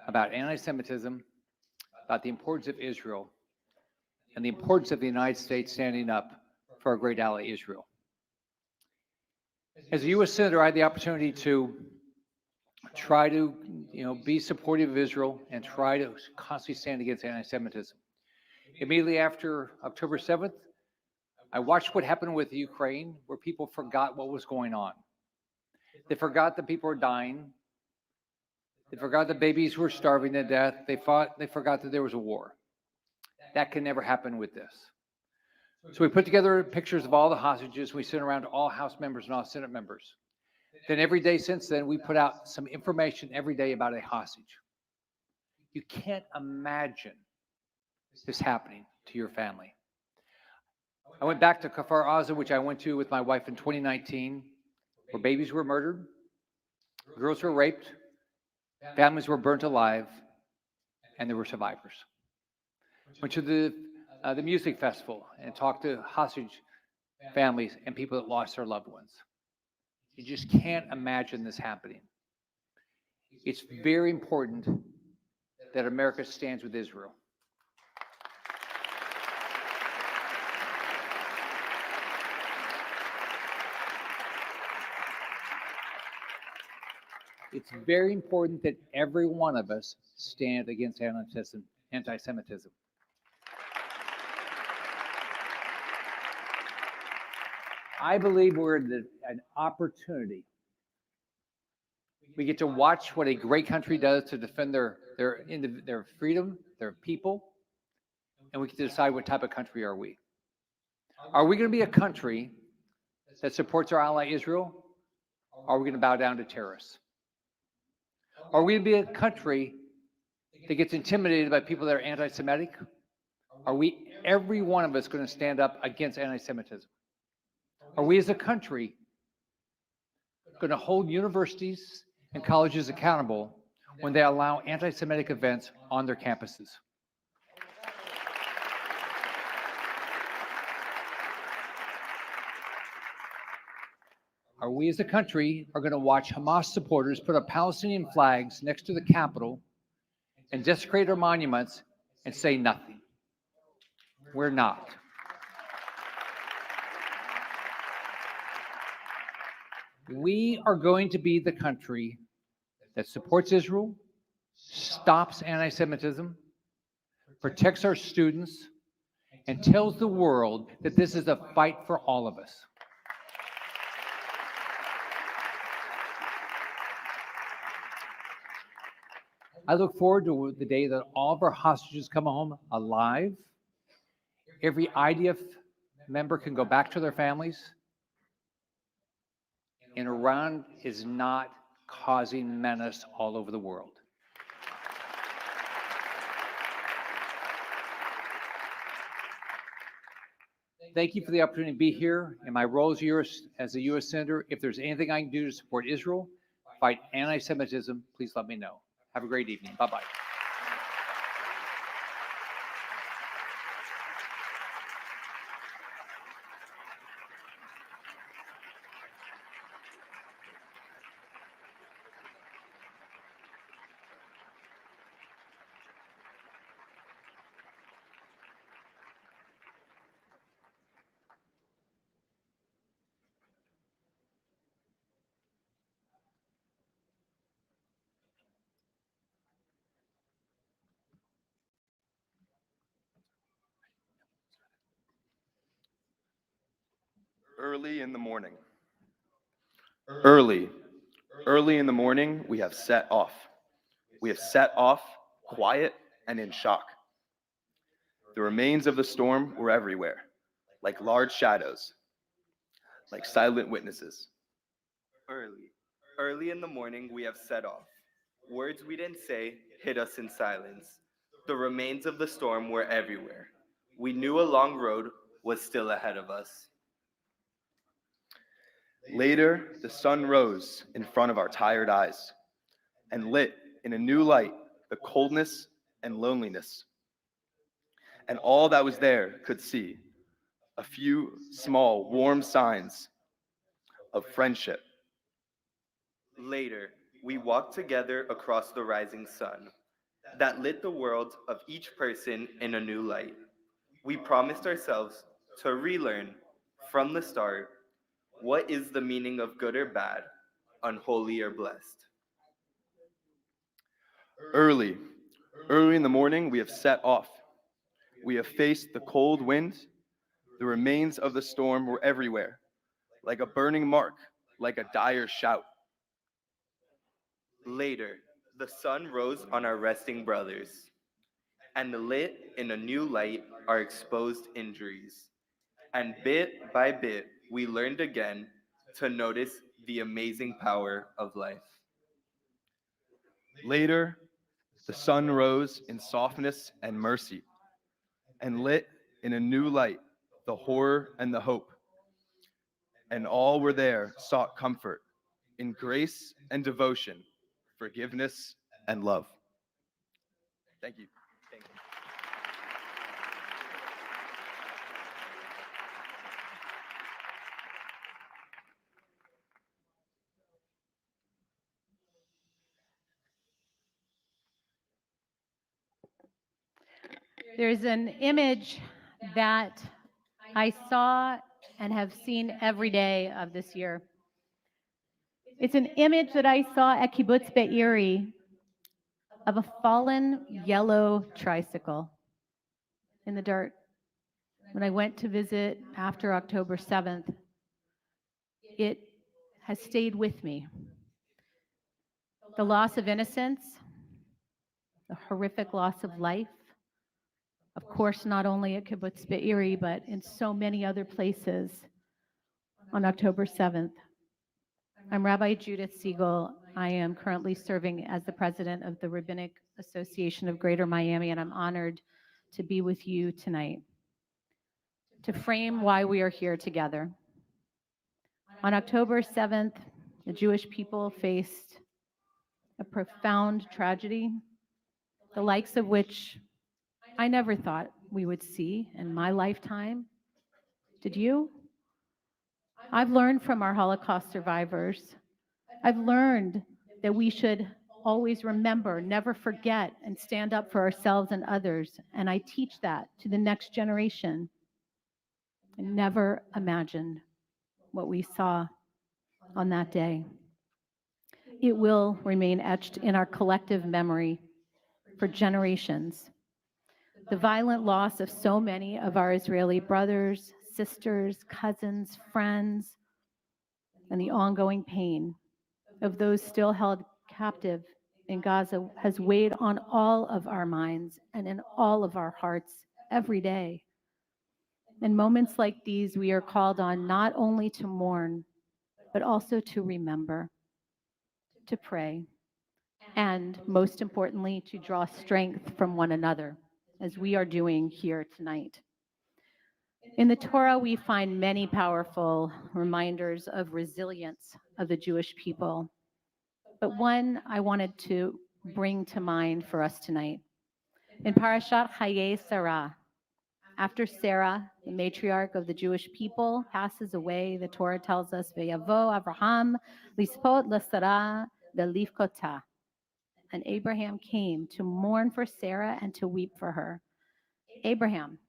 N: about anti-Semitism, about the importance of Israel, and the importance of the United States standing up for our great ally, Israel. As a U.S. Senator, I had the opportunity to try to, be supportive of Israel and try to constantly stand against anti-Semitism. Immediately after October 7th, I watched what happened with Ukraine, where people forgot what was going on. They forgot that people were dying. They forgot that babies were starving to death. They forgot that there was a war. That can never happen with this. So we put together pictures of all the hostages. We sent around to all House members and all Senate members. Then every day since then, we put out some information every day about a hostage. You can't imagine this happening to your family. I went back to Kfar Aza, which I went to with my wife in 2019, where babies were murdered, girls were raped, families were burnt alive, and there were survivors. Went to the music festival and talked to hostage families and people that lost their loved ones. You just can't imagine this happening. It's very important that America stands with Israel. It's very important that every one of us stand against anti-Semitism. I believe we're in an opportunity. We get to watch what a great country does to defend their freedom, their people, and we get to decide what type of country are we. Are we going to be a country that supports our ally Israel? Or are we going to bow down to terrorists? Are we going to be a country that gets intimidated by people that are anti-Semitic? Are we, every one of us, going to stand up against anti-Semitism? Are we as a country going to hold universities and colleges accountable when they allow anti-Semitic events on their campuses? Are we as a country going to watch Hamas supporters put up Palestinian flags next to the Capitol and desecrate our monuments and say nothing? We're not. We are going to be the country that supports Israel, stops anti-Semitism, protects our students, and tells the world that this is a fight for all of us. I look forward to the day that all of our hostages come home alive. Every IDF member can go back to their families. And Iran is not causing menace all over the world. Thank you for the opportunity to be here. And my role as a U.S. Senator, if there's anything I can do to support Israel, fight anti-Semitism, please let me know. Have a great evening. Bye-bye.
O: Early in the morning. Early in the morning, we have set off. We have set off, quiet and in shock. The remains of the storm were everywhere, like large shadows, like silent witnesses.
P: Early in the morning, we have set off. Words we didn't say hit us in silence. The remains of the storm were everywhere. We knew a long road was still ahead of us.
O: Later, the sun rose in front of our tired eyes and lit in a new light the coldness and loneliness. And all that was there could see a few small, warm signs of friendship.
P: Later, we walked together across the rising sun that lit the world of each person in a new light. We promised ourselves to relearn from the start what is the meaning of good or bad, unholy or blessed.
O: Early in the morning, we have set off. We have faced the cold wind. The remains of the storm were everywhere, like a burning mark, like a dire shout.
P: Later, the sun rose on our resting brothers and lit in a new light our exposed injuries. And bit by bit, we learned again to notice the amazing power of life.
O: Later, the sun rose in softness and mercy and lit in a new light the horror and the hope. And all were there sought comfort in grace and devotion, forgiveness and love. Thank you.
Q: There's an image that I saw and have seen every day of this year. It's an image that I saw at Kibbutz Be'eri of a fallen yellow tricycle in the dirt. When I went to visit after October 7th, it has stayed with me. The loss of innocence, the horrific loss of life, of course, not only at Kibbutz Be'eri, but in so many other places on October 7th. I'm Rabbi Judith Siegel. I am currently serving as the president of the Rabbinic Association of Greater Miami, and I'm honored to be with you tonight to frame why we are here together. On October 7th, the Jewish people faced a profound tragedy, the likes of which I never thought we would see in my lifetime. Did you? I've learned from our Holocaust survivors. I've learned that we should always remember, never forget, and stand up for ourselves and others. And I teach that to the next generation. I never imagined what we saw on that day. It will remain etched in our collective memory for generations. The violent loss of so many of our Israeli brothers, sisters, cousins, friends, and the ongoing pain of those still held captive in Gaza has weighed on all of our minds and in all of our hearts every day. In moments like these, we are called on not only to mourn, but also to remember, to pray, and most importantly, to draw strength from one another, as we are doing here tonight. In the Torah, we find many powerful reminders of resilience of the Jewish people, but one I wanted to bring to mind for us tonight. In Parashat Hayei Sarah, after Sarah, the matriarch of the Jewish people, passes away, the Torah tells us, V'yavo Avraham lispot l'Sarah v'livkota. And Abraham came to mourn for Sarah and to weep for her. Abraham,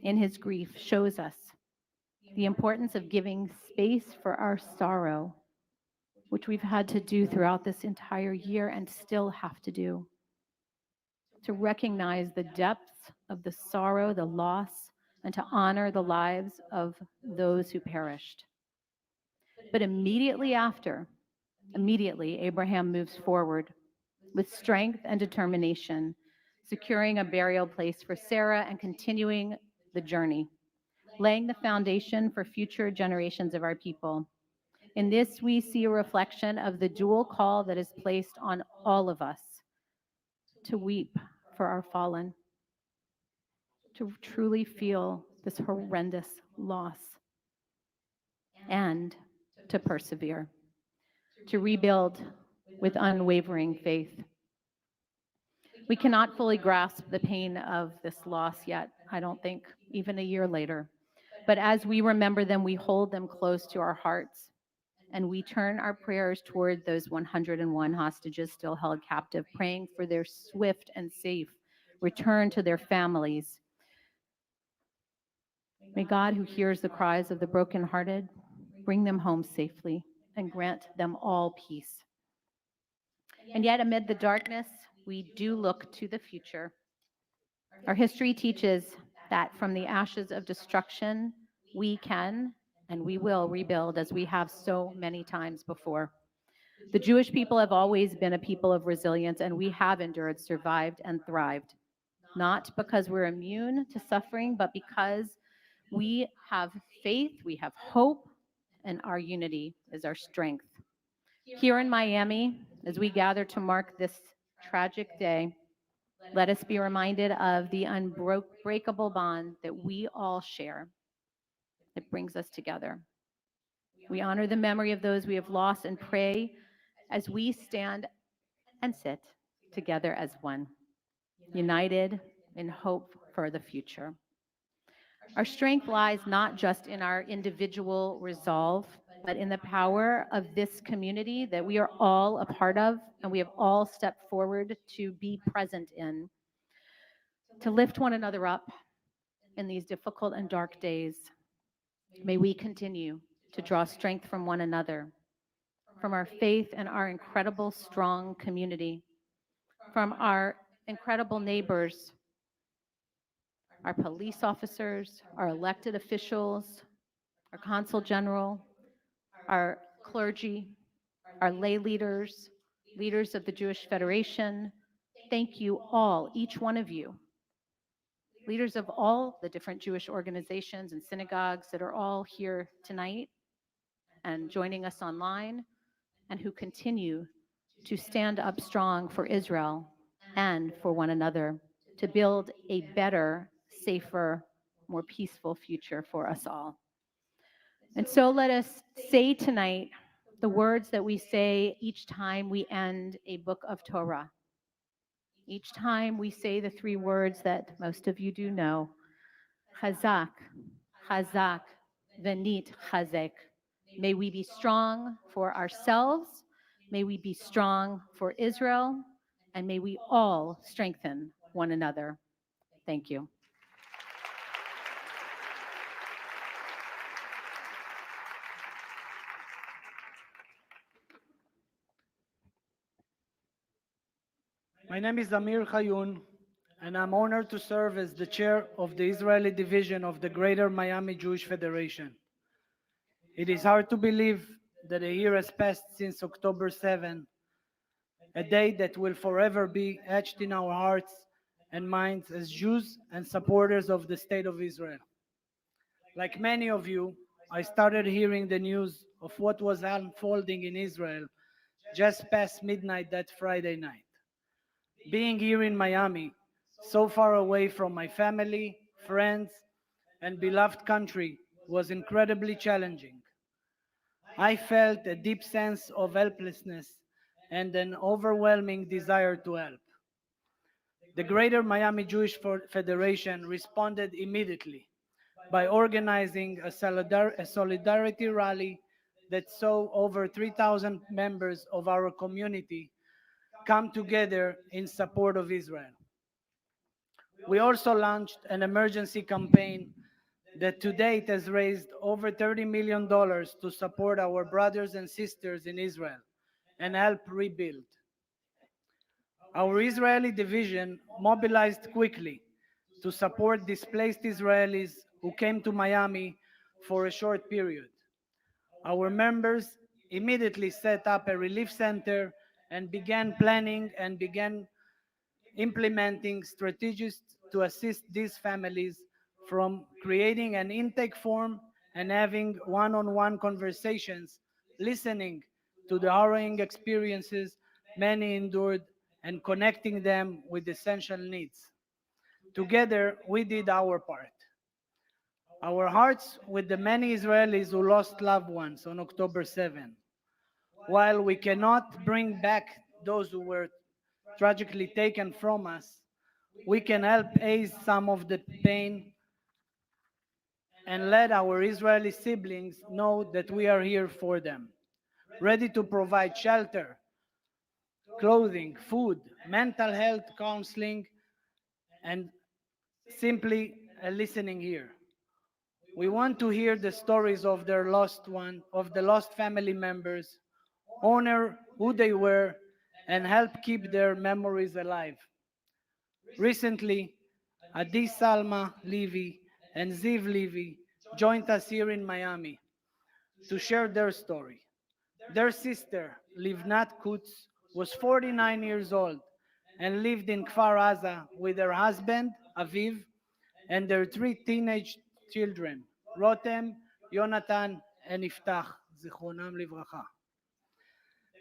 Q: in his grief, shows us the importance of giving space for our sorrow, which we've had to do throughout this entire year and still have to do. To recognize the depth of the sorrow, the loss, and to honor the lives of those who perished. But immediately after, Abraham moves forward with strength and determination, securing a burial place for Sarah and continuing the journey, laying the foundation for future generations of our people. In this, we see a reflection of the dual call that is placed on all of us to weep for our fallen, to truly feel this horrendous loss, and to persevere, to rebuild with unwavering faith. We cannot fully grasp the pain of this loss yet, I don't think, even a year later. But as we remember them, we hold them close to our hearts, and we turn our prayers toward those 101 hostages still held captive, praying for their swift and safe return to their families. May God, who hears the cries of the brokenhearted, bring them home safely and grant them all peace. And yet, amid the darkness, we do look to the future. Our history teaches that from the ashes of destruction, we can and we will rebuild, as we have so many times before. The Jewish people have always been a people of resilience, and we have endured, survived, and thrived, not because we're immune to suffering, but because we have faith, we have hope, and our unity is our strength. Here in Miami, as we gather to mark this tragic day, let us be reminded of the unbreakable bond that we all share that brings us together. We honor the memory of those we have lost and pray as we stand and sit together as one, united in hope for the future. Our strength lies not just in our individual resolve, but in the power of this community that we are all a part of and we have all stepped forward to be present in, to lift one another up in these difficult and dark days. May we continue to draw strength from one another, from our faith and our incredible, strong community, from our incredible neighbors, our police officers, our elected officials, our consul general, our clergy, our lay leaders, leaders of the Jewish Federation. Thank you all, each one of you, leaders of all the different Jewish organizations and synagogues that are all here tonight and joining us online, and who continue to stand up strong for Israel and for one another to build a better, safer, more peaceful future for us all. And so let us say tonight the words that we say each time we end a book of Torah. Each time we say the three words that most of you do know: Chazak, Chazak, Venit Chazek. May we be strong for ourselves, may we be strong for Israel, and may we all strengthen one another. Thank you.
R: My name is Amir Chayun, and I'm honored to serve as the chair of the Israeli division of the Greater Miami Jewish Federation. It is hard to believe that a year has passed since October 7, a day that will forever be etched in our hearts and minds as Jews and supporters of the State of Israel. Like many of you, I started hearing the news of what was unfolding in Israel just past midnight that Friday night. Being here in Miami, so far away from my family, friends, and beloved country, was incredibly challenging. I felt a deep sense of helplessness and an overwhelming desire to help. The Greater Miami Jewish Federation responded immediately by organizing a solidarity rally that saw over 3,000 members of our community come together in support of Israel. We also launched an emergency campaign that to date has raised over $30 million to support our brothers and sisters in Israel and help rebuild. Our Israeli division mobilized quickly to support displaced Israelis who came to Miami for a short period. Our members immediately set up a relief center and began planning and began implementing strategies to assist these families, from creating an intake form and having one-on-one conversations, listening to the harrowing experiences many endured, and connecting them with essential needs. Together, we did our part. Our hearts with the many Israelis who lost loved ones on October 7. While we cannot bring back those who were tragically taken from us, we can help ease some of the pain and let our Israeli siblings know that we are here for them, ready to provide shelter, clothing, food, mental health counseling, and simply a listening ear. We want to hear the stories of of the lost family members, honor who they were, and help keep their memories alive. Recently, Adi Salma Levy and Ziv Levy joined us here in Miami to share their story. Their sister, Livnat Kutz, was 49 years old and lived in Kfar Aza with her husband, Aviv, and their three teenage children, Rotem, Yonatan, and Iftach, Zichronam Livracha.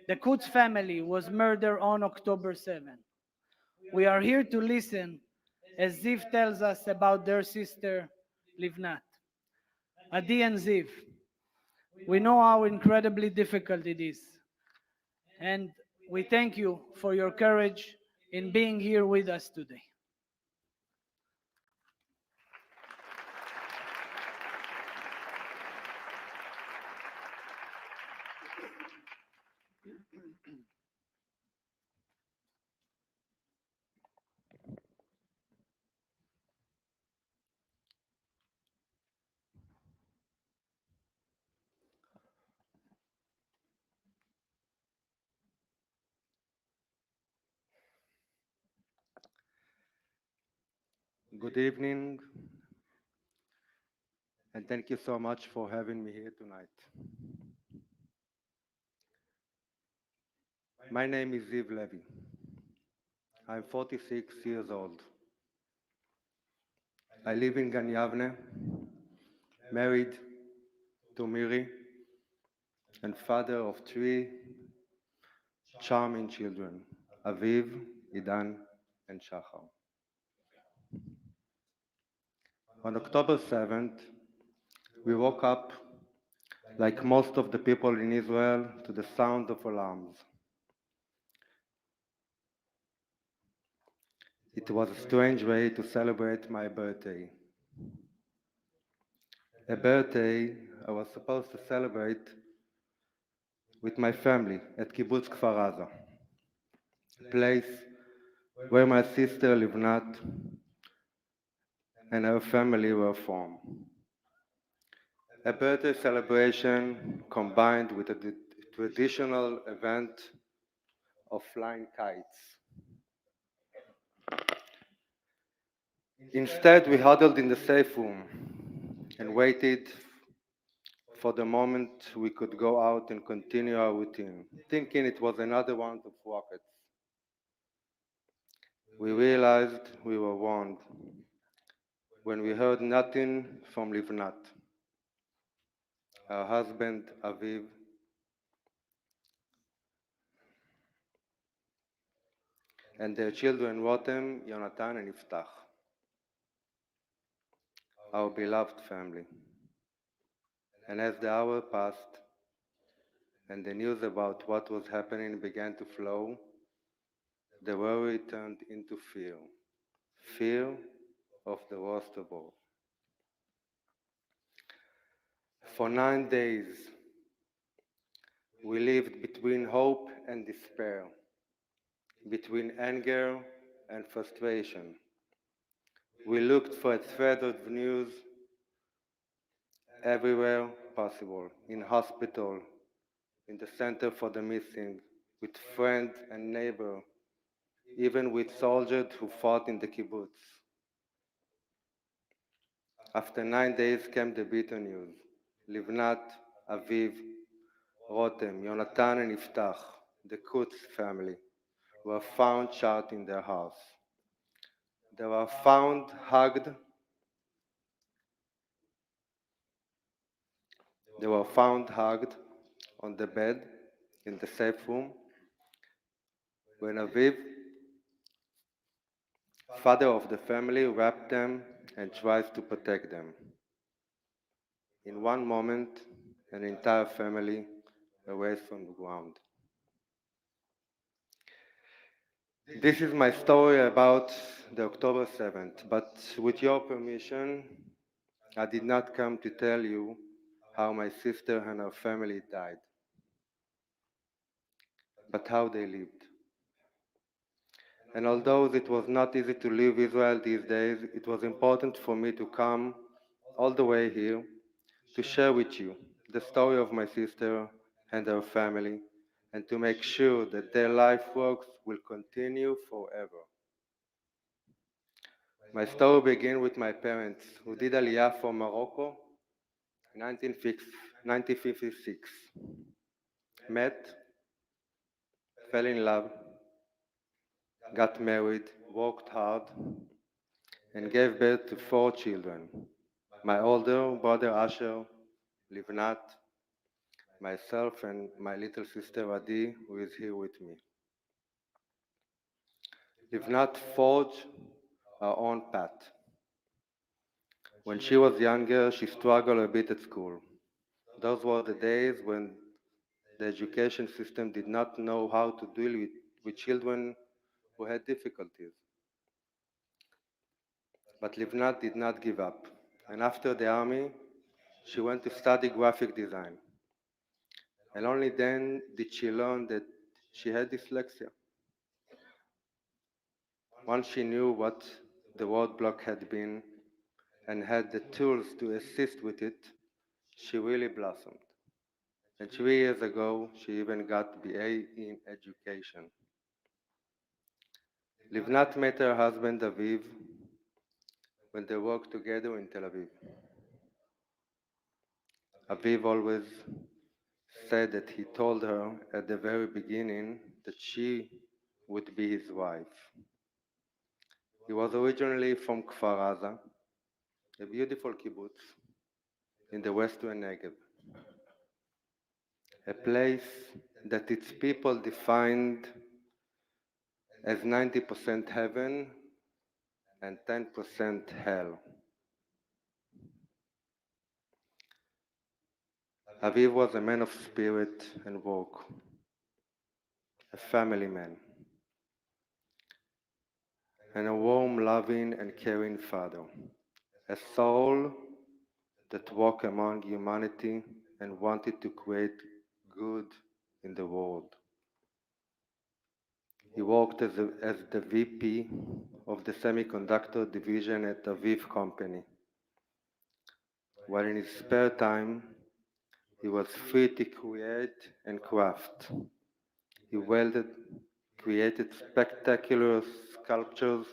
R: The Kutz family was murdered on October 7. We are here to listen as Ziv tells us about their sister, Livnat. Adi and Ziv, we know how incredibly difficult it is, and we thank you for your courage in being here with us today.
S: Good evening, and thank you so much for having me here tonight. My name is Ziv Levy. I'm 46 years old. I live in Gan Yavne, married to Miri, and father of three charming children, Aviv, Idan, and Shachar. On October 7th, we woke up, like most of the people in Israel, to the sound of alarms. It was a strange way to celebrate my birthday. A birthday I was supposed to celebrate with my family at Kibbutz Kfar Aza, a place where my sister Livnat and her family were from. A birthday celebration combined with a traditional event of flying kites. Instead, we huddled in the safe room and waited for the moment we could go out and continue our routine, thinking it was another round of rockets. We realized we were warned when we heard nothing from Livnat, her husband Aviv, and their children Rotem, Yonatan, and Iftach, our beloved family. And as the hour passed and the news about what was happening began to flow, the worry turned into fear. Fear of the worst of all. For 9 days, we lived between hope and despair, between anger and frustration. We looked for a thread of news everywhere possible, in hospital, in the center for the missing, with friend and neighbor, even with soldiers who fought in the kibbutz. After 9 days came the bitter news. Livnat, Aviv, Rotem, Yonatan, and Iftach, the Kutz family, were found shot in their house. They were found hugged. They were found hugged on the bed in the safe room when Aviv, father of the family, wrapped them and tried to protect them. In one moment, an entire family erased from the ground. This is my story about the October 7th, but with your permission, I did not come to tell you how my sister and her family died, but how they lived. And although it was not easy to leave Israel these days, it was important for me to come all the way here to share with you the story of my sister and her family, and to make sure that their life works will continue forever. My story begins with my parents, who did Aliyah from Morocco in 1956. Met, fell in love, got married, worked hard, and gave birth to 4 children. My older brother Asher, Livnat, myself, and my little sister Adi, who is here with me. Livnat forged her own path. When she was younger, she struggled a bit at school. Those were the days when the education system did not know how to deal with children who had difficulties. But Livnat did not give up. And after the army, she went to study graphic design. And only then did she learn that she had dyslexia. Once she knew what the roadblock had been and had the tools to assist with it, she really blossomed. And 3 years ago, she even got BA in education. Livnat met her husband Aviv when they worked together in Tel Aviv. Aviv always said that he told her at the very beginning that she would be his wife. He was originally from Kfar Aza, a beautiful kibbutz in the western Negev, a place that its people defined as 90% heaven and 10% hell. Aviv was a man of spirit and work, a family man, and a warm, loving, and caring father, a soul that walked among humanity and wanted to create good in the world. He worked as the VP of the semiconductor division at Aviv Company, while in his spare time, he was free to create and craft. He welded, created spectacular sculptures,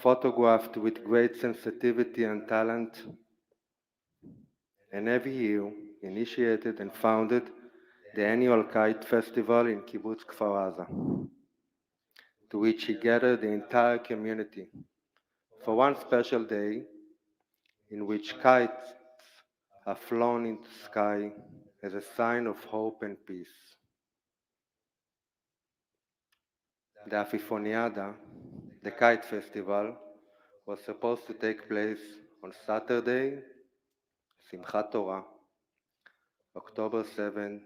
S: photographed with great sensitivity and talent, and every year initiated and founded the annual Kite Festival in Kibbutz Kfar Aza, to which he gathered the entire community for one special day in which kites are flown into the sky as a sign of hope and peace. The Afifoniada, the Kite Festival, was supposed to take place on Saturday, Simchat Torah, October 7,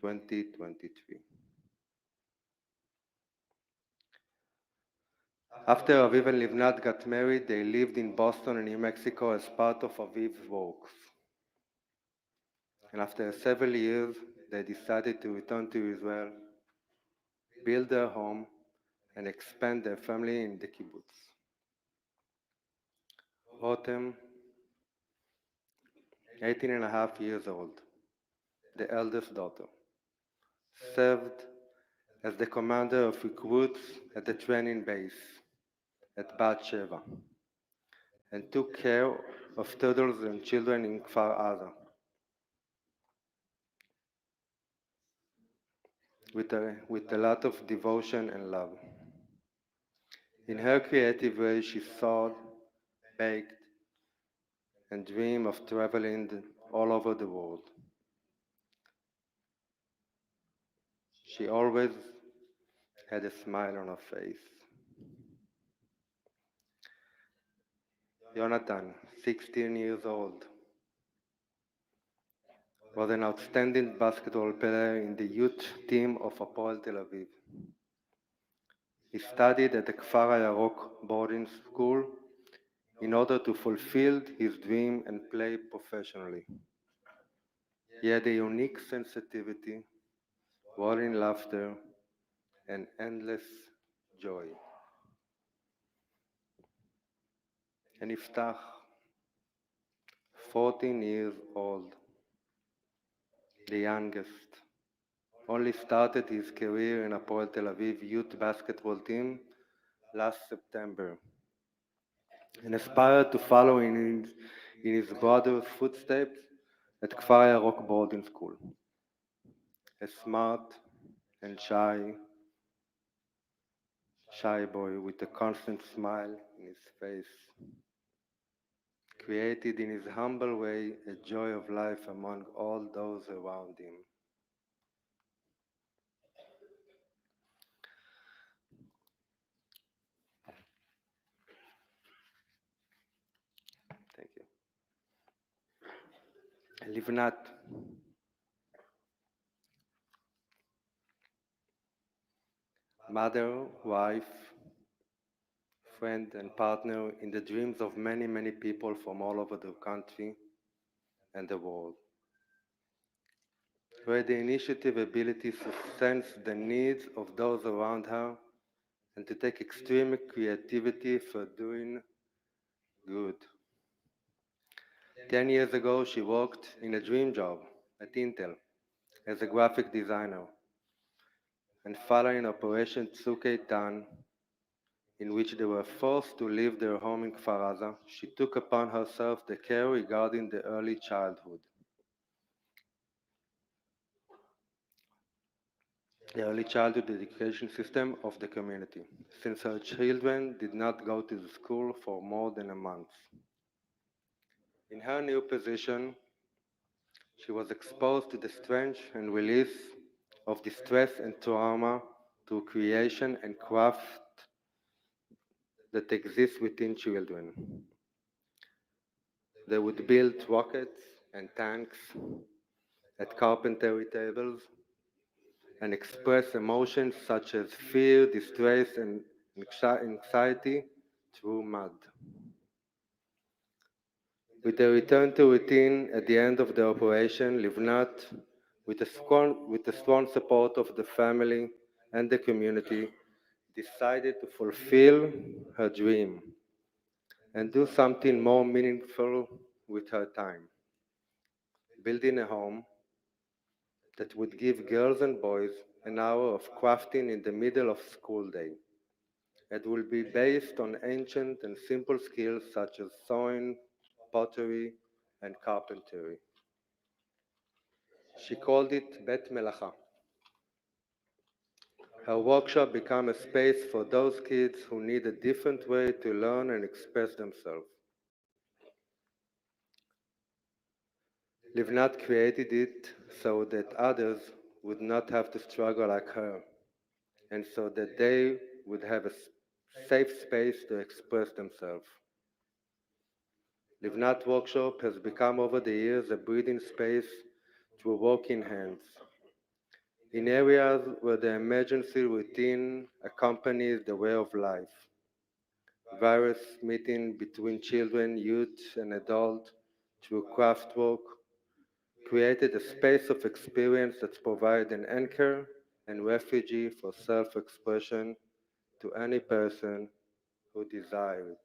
S: 2023. After Aviv and Livnat got married, they lived in Boston and New Mexico as part of Aviv's works. And after several years, they decided to return to Israel, build their home, and expand their family in the kibbutz. Rotem, 18 and a half years old, the eldest daughter, served as the commander of recruits at the training base at Bat Sheva, and took care of toddlers and children in Kfar Aza with a lot of devotion and love. In her creative way, she sewed, baked, and dreamed of traveling all over the world. She always had a smile on her face. Jonathan, 16 years old, was an outstanding basketball player in the youth team of Hapoel Tel Aviv. He studied at the Kfar HaYarok boarding school in order to fulfill his dream and play professionally. He had a unique sensitivity, roaring laughter, and endless joy. And Iftach, 14 years old, the youngest, only started his career in Hapoel Tel Aviv youth basketball team last September and aspired to follow in his brother's footsteps at Kfar Yarok boarding school. A smart and shy boy with a constant smile in his face, created in his humble way a joy of life among all those around him. Thank you. Livnat, mother, wife, friend, and partner in the dreams of many, many people from all over the country and the world. Who had the initiative ability to sense the needs of those around her and to take extreme creativity for doing good. 10 years ago, she worked in a dream job at Intel as a graphic designer. And following Operation Tzuk Eitan, in which they were forced to leave their home in Kfar Aza, she took upon herself the care regarding the early childhood. The early childhood education system of the community, since her children did not go to the school for more than a month. In her new position, she was exposed to the strength and release of distress and trauma through creation and craft that exists within children. They would build rockets and tanks at carpentry tables and express emotions such as fear, distress, and anxiety through mud. With a return to routine at the end of the operation, Livnat, with the strong support of the family and the community, decided to fulfill her dream and do something more meaningful with her time, building a home that would give girls and boys an hour of crafting in the middle of school day. It will be based on ancient and simple skills such as sewing, pottery, and carpentry. She called it Bet Melacha. Her workshop became a space for those kids who need a different way to learn and express themselves. Livnat created it so that others would not have to struggle like her, and so that they would have a safe space to express themselves. Livnat Workshop has become over the years a breathing space through working hands. In areas where the emergency routine accompanies the way of life, various meeting between children, youth, and adults through craft work created a space of experience that provides an anchor and refuge for self-expression to any person who desires it.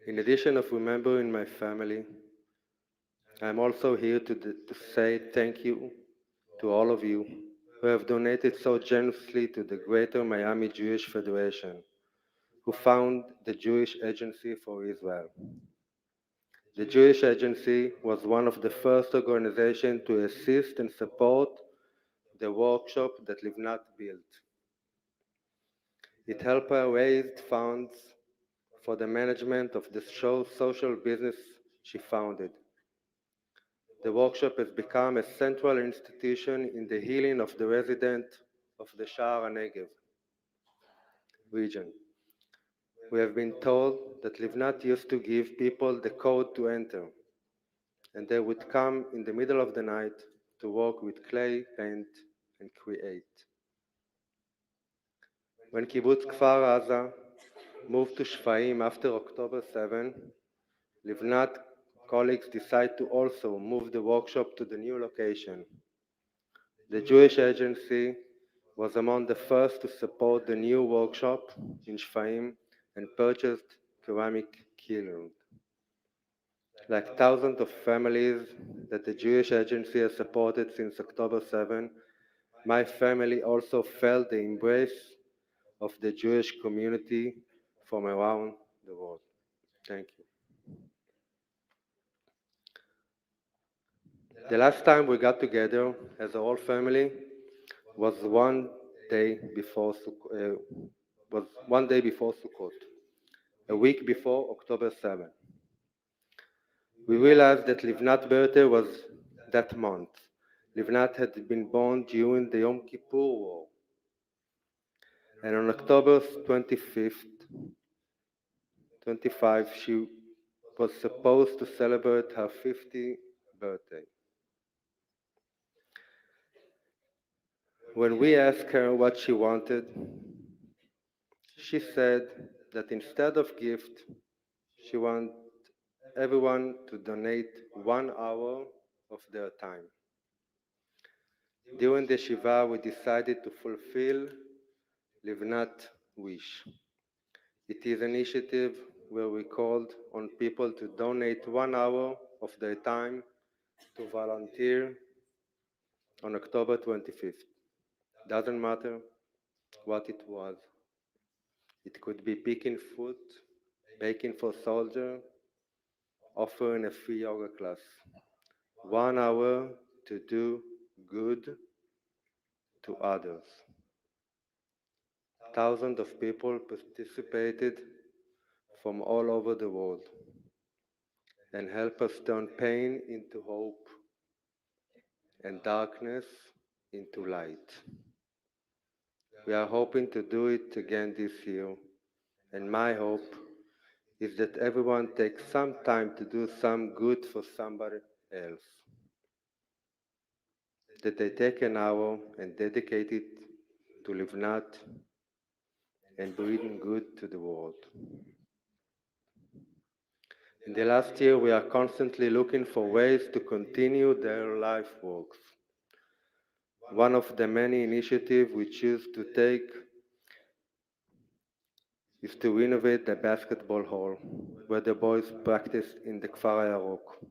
S: In addition of remembering my family, I'm also here to say thank you to all of you who have donated so generously to the Greater Miami Jewish Federation, who founded the Jewish Agency for Israel. The Jewish Agency was one of the first organizations to assist and support the workshop that Livnat built. It helped her raise funds for the management of the social business she founded. The workshop has become a central institution in the healing of the residents of the Sha'ar HaNegev region. We have been told that Livnat used to give people the code to enter, and they would come in the middle of the night to work with clay, paint, and create. When Kibbutz Kfar Aza moved to Shfaim after October 7, Livnat colleagues decided to also move the workshop to the new location. The Jewish Agency was among the first to support the new workshop in Shfaim and purchased ceramic kiln. Like thousands of families that the Jewish Agency has supported since October 7, my family also felt the embrace of the Jewish community from around the world. Thank you. The last time we got together as a whole family was one day before Sukkot, a week before October 7. We realized that Livnat's birthday was that month. Livnat had been born during the Yom Kippur War. And on October 25, she was supposed to celebrate her 50th birthday. When we asked her what she wanted, she said that instead of gift, she wanted everyone to donate 1 hour of their time. During the Shiva, we decided to fulfill Livnat's wish. It is an initiative where we called on people to donate 1 hour of their time to volunteer on October 25th. Doesn't matter what it was. It could be picking fruit, baking for soldiers, offering a free yoga class. 1 hour to do good to others. Thousands of people participated from all over the world and helped us turn pain into hope and darkness into light. We are hoping to do it again this year, and my hope is that everyone takes some time to do some good for somebody else. That they take an hour and dedicate it to Livnat and bring good to the world. In the last year, we are constantly looking for ways to continue their life works. One of the many initiatives we choose to take is to renovate the basketball hall where the boys practice in the Kfar HaYarok.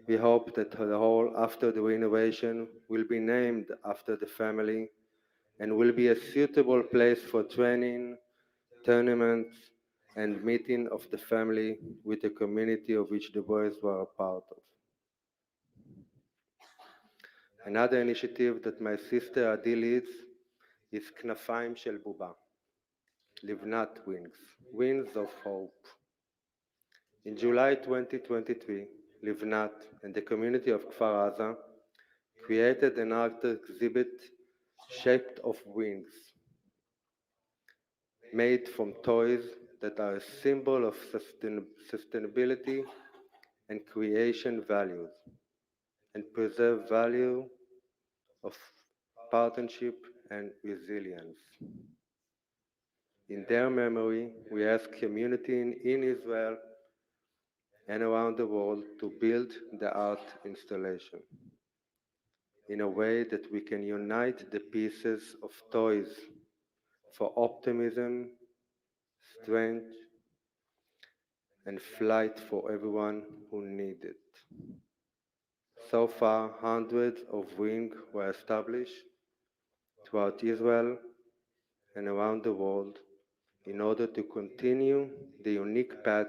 S: We hope that the hall after the renovation will be named after the family and will be a suitable place for training, tournaments, and meeting of the family with the community of which the boys were a part of. Another initiative that my sister Adi leads is Knafayim Shel Buba, Livnat Wings, Wings of Hope. In July 2023, Livnat and the community of Kfar Aza created an art exhibit shaped of wings, made from toys that are a symbol of sustainability and creation values, and preserve value of partnership and resilience. In their memory, we ask community in Israel and around the world to build the art installation in a way that we can unite the pieces of toys for optimism, strength, and flight for everyone who needs it. So far, hundreds of wings were established throughout Israel and around the world in order to continue the unique path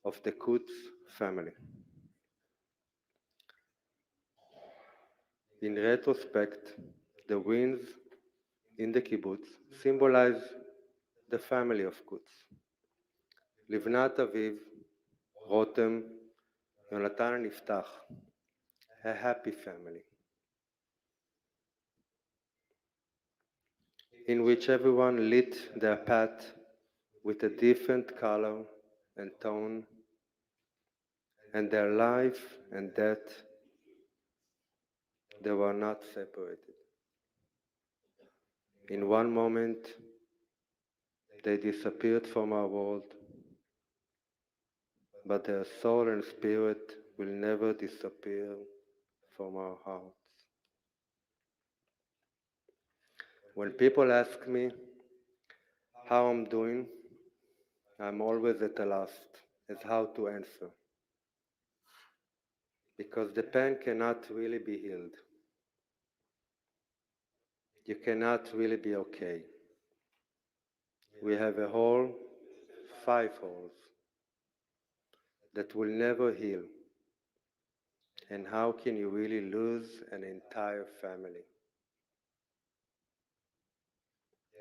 S: of the Kutz family. In retrospect, the winds in the kibbutz symbolize the family of Kutz. Livnat Aviv, Rotem, Yonatan and Iftach, a happy family, in which everyone lit their path with a different color and tone, and their life and death, they were not separated. In one moment, they disappeared from our world, but their soul and spirit will never disappear from our hearts. When people ask me how I'm doing, I'm always at a loss as how to answer, because the pain cannot really be healed. You cannot really be okay. We have a hole, 5 holes, that will never heal. And how can you really lose an entire family?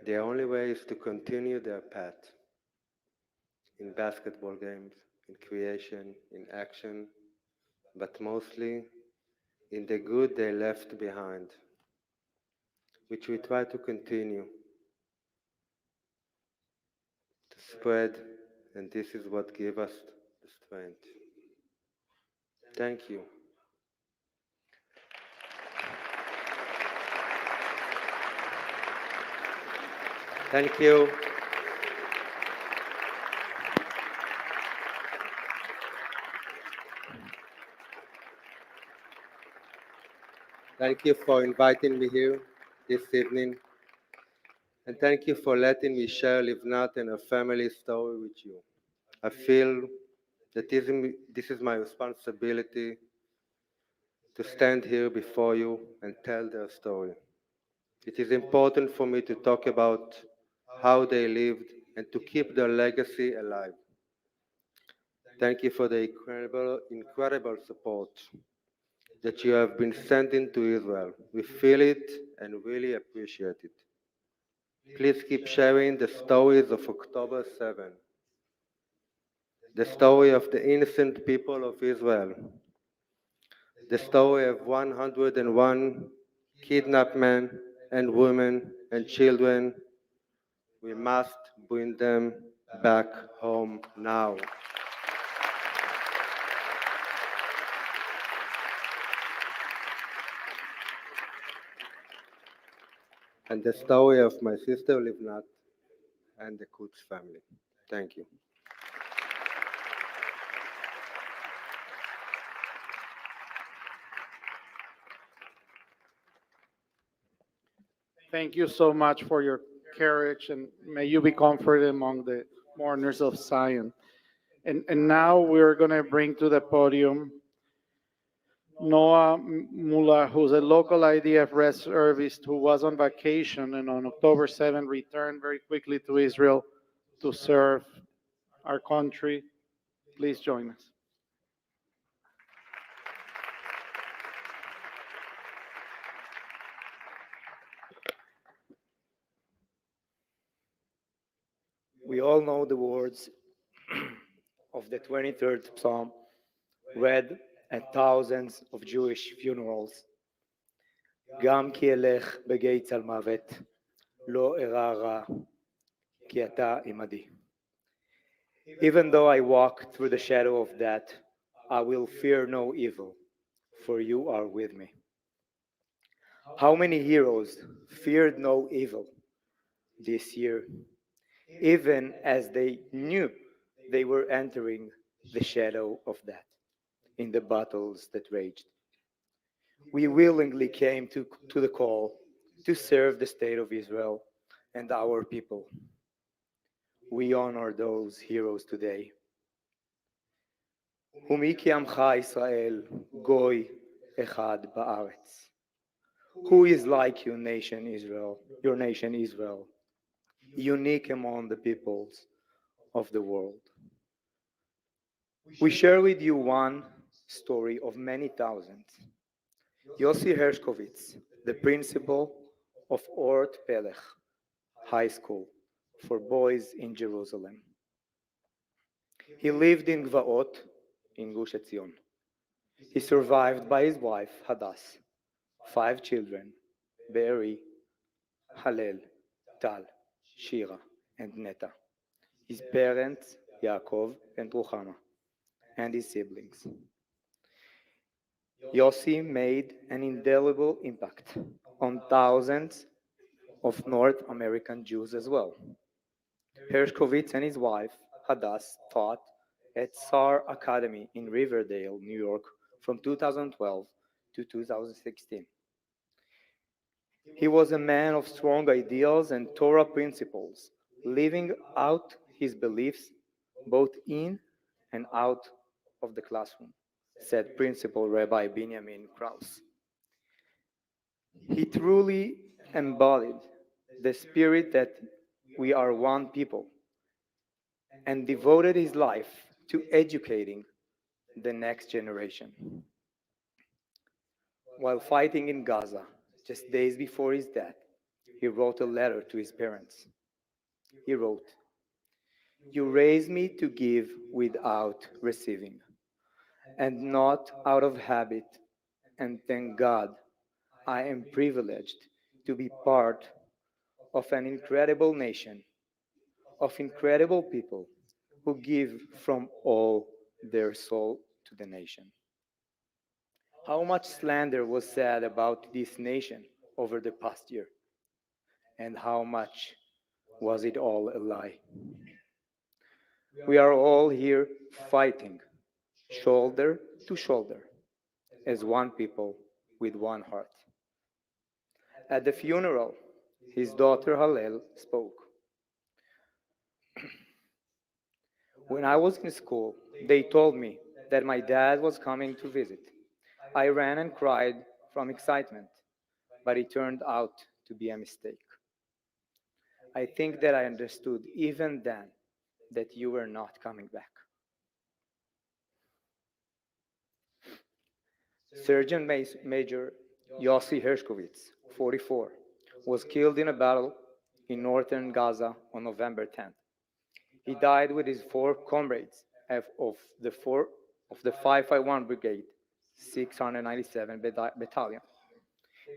S: The only way is to continue their path in basketball games, in creation, in action, but mostly in the good they left behind, which we try to continue to spread, and this is what gives us the strength. Thank you. Thank you. Thank you for inviting me here this evening. And thank you for letting me share Livnat and her family story with you. I feel that this is my responsibility to stand here before you and tell their story. It is important for me to talk about how they lived and to keep their legacy alive. Thank you for the incredible support that you have been sending to Israel. We feel it and really appreciate it. Please keep sharing the stories of October 7, the story of the innocent people of Israel, the story of 101 kidnapped men and women and children. We must bring them back home now. And the story of my sister Livnat and the Kutz family. Thank you.
C: Thank you so much for your courage, and may you be comforted among the mourners of Zion. And now we're going to bring to the podium Noah Mula, who's a local IDF reservist who was on vacation and on October 7 returned very quickly to Israel to serve our country. Please join us.
T: We all know the words of the 23rd Psalm, read at thousands of Jewish funerals. גם כי אלך בגיא צל מוות, לא אירא רע, כי אתה עמדי. Even though I walk through the shadow of death, I will fear no evil, for you are with me. How many heroes feared no evil this year, even as they knew they were entering the shadow of death in the battles that raged? We willingly came to the call to serve the state of Israel and our people. We honor those heroes today. ומי כי עמך ישראל, גוי אחד בארץ. Who is like you, nation Israel, your nation Israel? unique among the peoples of the world. We share with you one story of many thousands. Yossi Hershkovitz, the principal of Ort Pelech High School for boys in Jerusalem. He lived in Gvaot in Gush Etzion. He survived by his wife Hadass, 5 children, Be'eri, Halel, Tal, Shira, and Neta, his parents Yaakov and Ruchama, and his siblings. Yossi made an indelible impact on thousands of North American Jews as well. Hershkovitz and his wife, Hadass, taught at SAR Academy in Riverdale, New York from 2012 to 2016. He was a man of strong ideals and Torah principles, living out his beliefs both in and out of the classroom, said Principal Rabbi Benjamin Krause. He truly embodied the spirit that we are one people and devoted his life to educating the next generation. While fighting in Gaza, just days before his death, he wrote a letter to his parents. He wrote, "You raised me to give without receiving, and not out of habit, and thank God I am privileged to be part of an incredible nation, of incredible people who give from all their soul to the nation." How much slander was said about this nation over the past year, and how much was it all a lie? We are all here fighting, shoulder to shoulder, as one people with one heart. At the funeral, his daughter Hallel spoke. When I was in school, they told me that my dad was coming to visit. I ran and cried from excitement, but it turned out to be a mistake. I think that I understood even then that you were not coming back. Sergeant Major Yossi Hershkovitz, 44, was killed in a battle in northern Gaza on November 10th. He died with his 4 comrades of the 551 Brigade, 697 Battalion.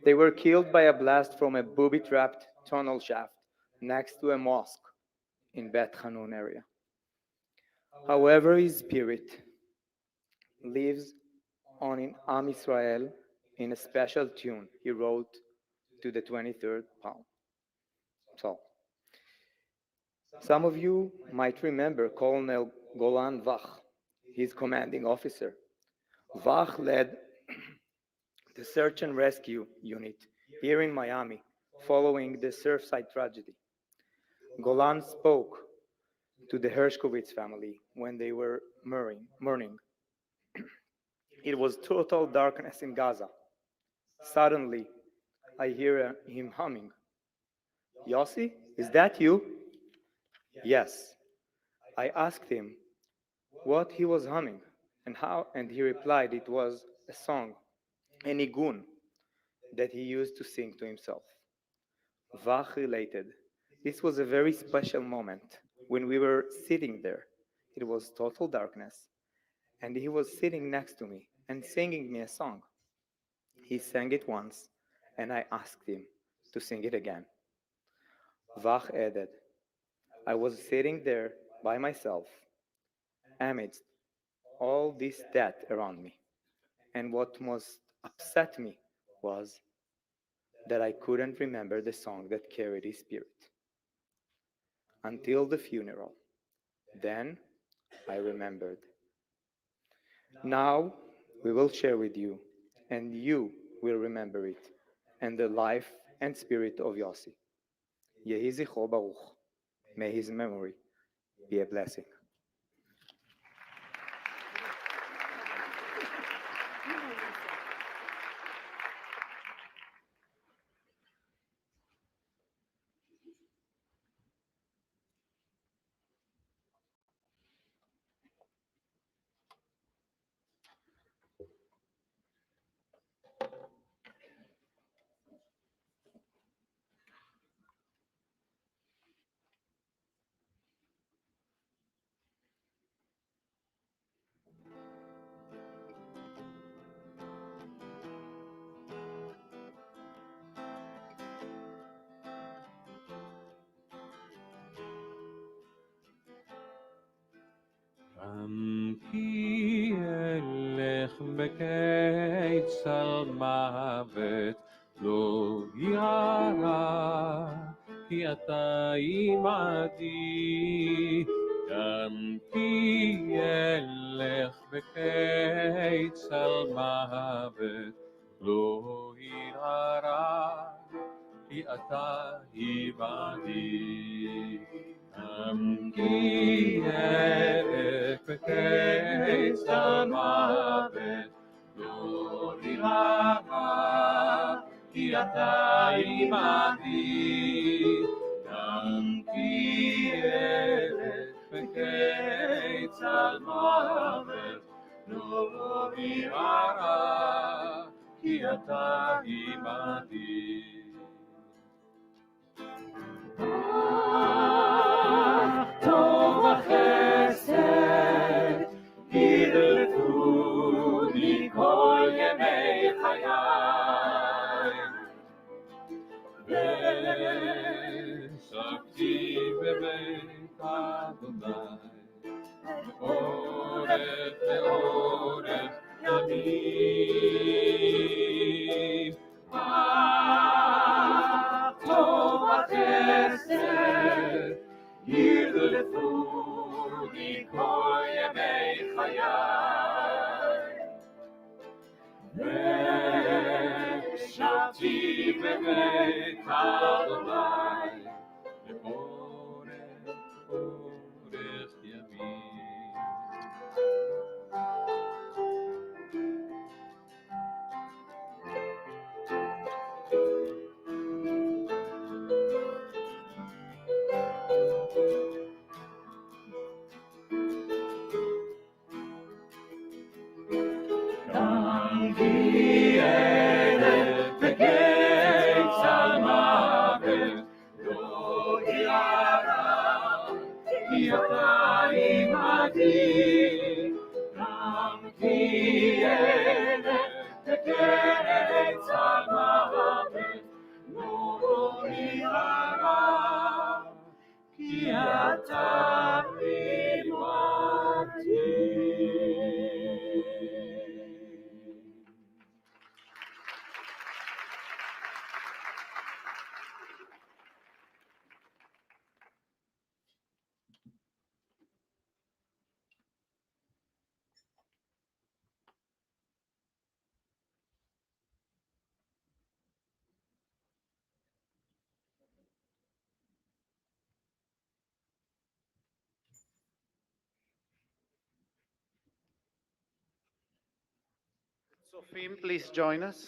T: They were killed by a blast from a booby-trapped tunnel shaft next to a mosque in Beth Hanun area. However, his spirit lives on in Am Israel in a special tune he wrote to the 23rd Psalm. Some of you might remember Colonel Golan Vach, his commanding officer. Vach led the search and rescue unit here in Miami following the Surfside tragedy. Golan spoke to the Hershkovitz family when they were mourning. It was total darkness in Gaza. Suddenly, I hear him humming. "Yossi, is that you?" "Yes." I asked him what he was humming and how, and he replied it was a song, a nigun, that he used to sing to himself. Vach related, "This was a very special moment when we were sitting there. It was total darkness, and he was sitting next to me and singing me a song. He sang it once, and I asked him to sing it again." Vach added, "I was sitting there by myself amidst all this death around me, and what most upset me was that I couldn't remember the song that carried his spirit until the funeral. Then I remembered. Now we will share with you, and you will remember it, and the life and spirit of Yossi. Yehi zichro baruch. May his memory be a blessing."
B: גם כי אלך בקיצר מוות לא ירא, כי אתה עמדי. גם כי אלך בקיצר מוות לא ירא, כי אתה עמדי. גם כי אלך בקיצר מוות לא ירא, כי אתה עמדי. גם כי אלך בקיצר מוות לא ירא, כי אתה עמדי. טוב וחסד ירדפוני כל ימי חיי, ושבתי בבית אדוני לאורך לאורך ימים. טוב וחסד ירדפוני כל ימי חיי, ושבתי בבית אדוני לאורך אורך ימים. גם כי אלך בקיצר מוות לא ירא, כי אתה עמדי. גם כי אלך בקיצר מוות לא ירא, כי אתה עמדי.
C: Sophim, please join us.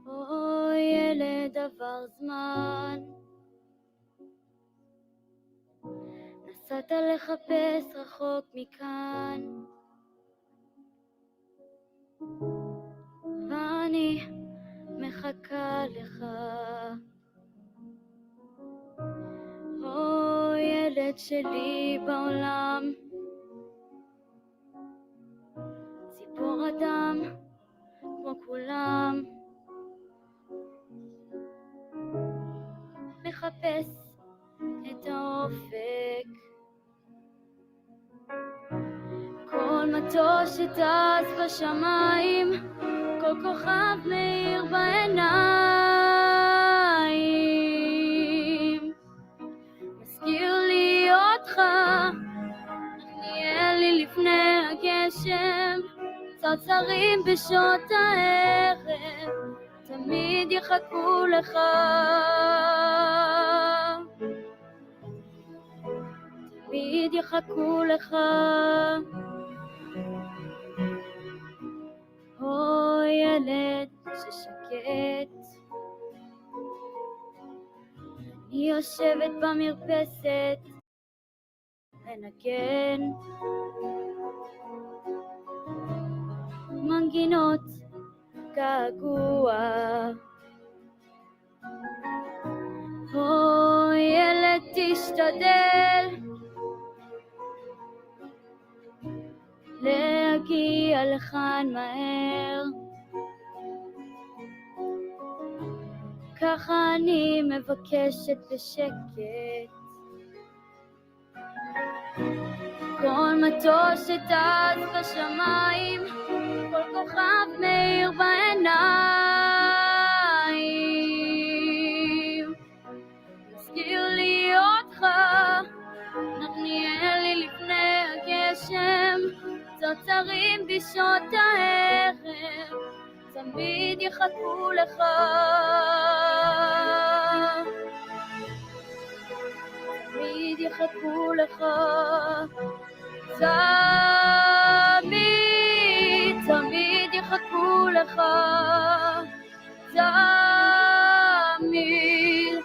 F: אוי ילד עבר זמן, נסעת לחפש רחוק מכאן, ואני מחכה לך. אוי ילד שלי בעולם, ציפור אדם כמו כולם, מחפש את האופק. כל מטוס שטס בשמיים, כל כוכב מאיר בעיניים, מזכיר לי אותך, נהיה לי לפני הגשם, צרצרים בשעות הערב, תמיד יחכו לך, תמיד יחכו לך. ילד ששקט. אני יושבת במרפסת, לנגן מנגינות געגוע. ילד תשתדל להגיע לכאן מהר, ככה אני מבקשת בשקט. כל מטוס שטס בשמיים, כל כוכב מאיר בעיניים, מזכיר לי אותך, נרניאל לי לפני הגשם, צרצרים בשעות הערב, תמיד יחכו לך, תמיד יחכו לך, תמיד, תמיד יחכו לך, תמיד,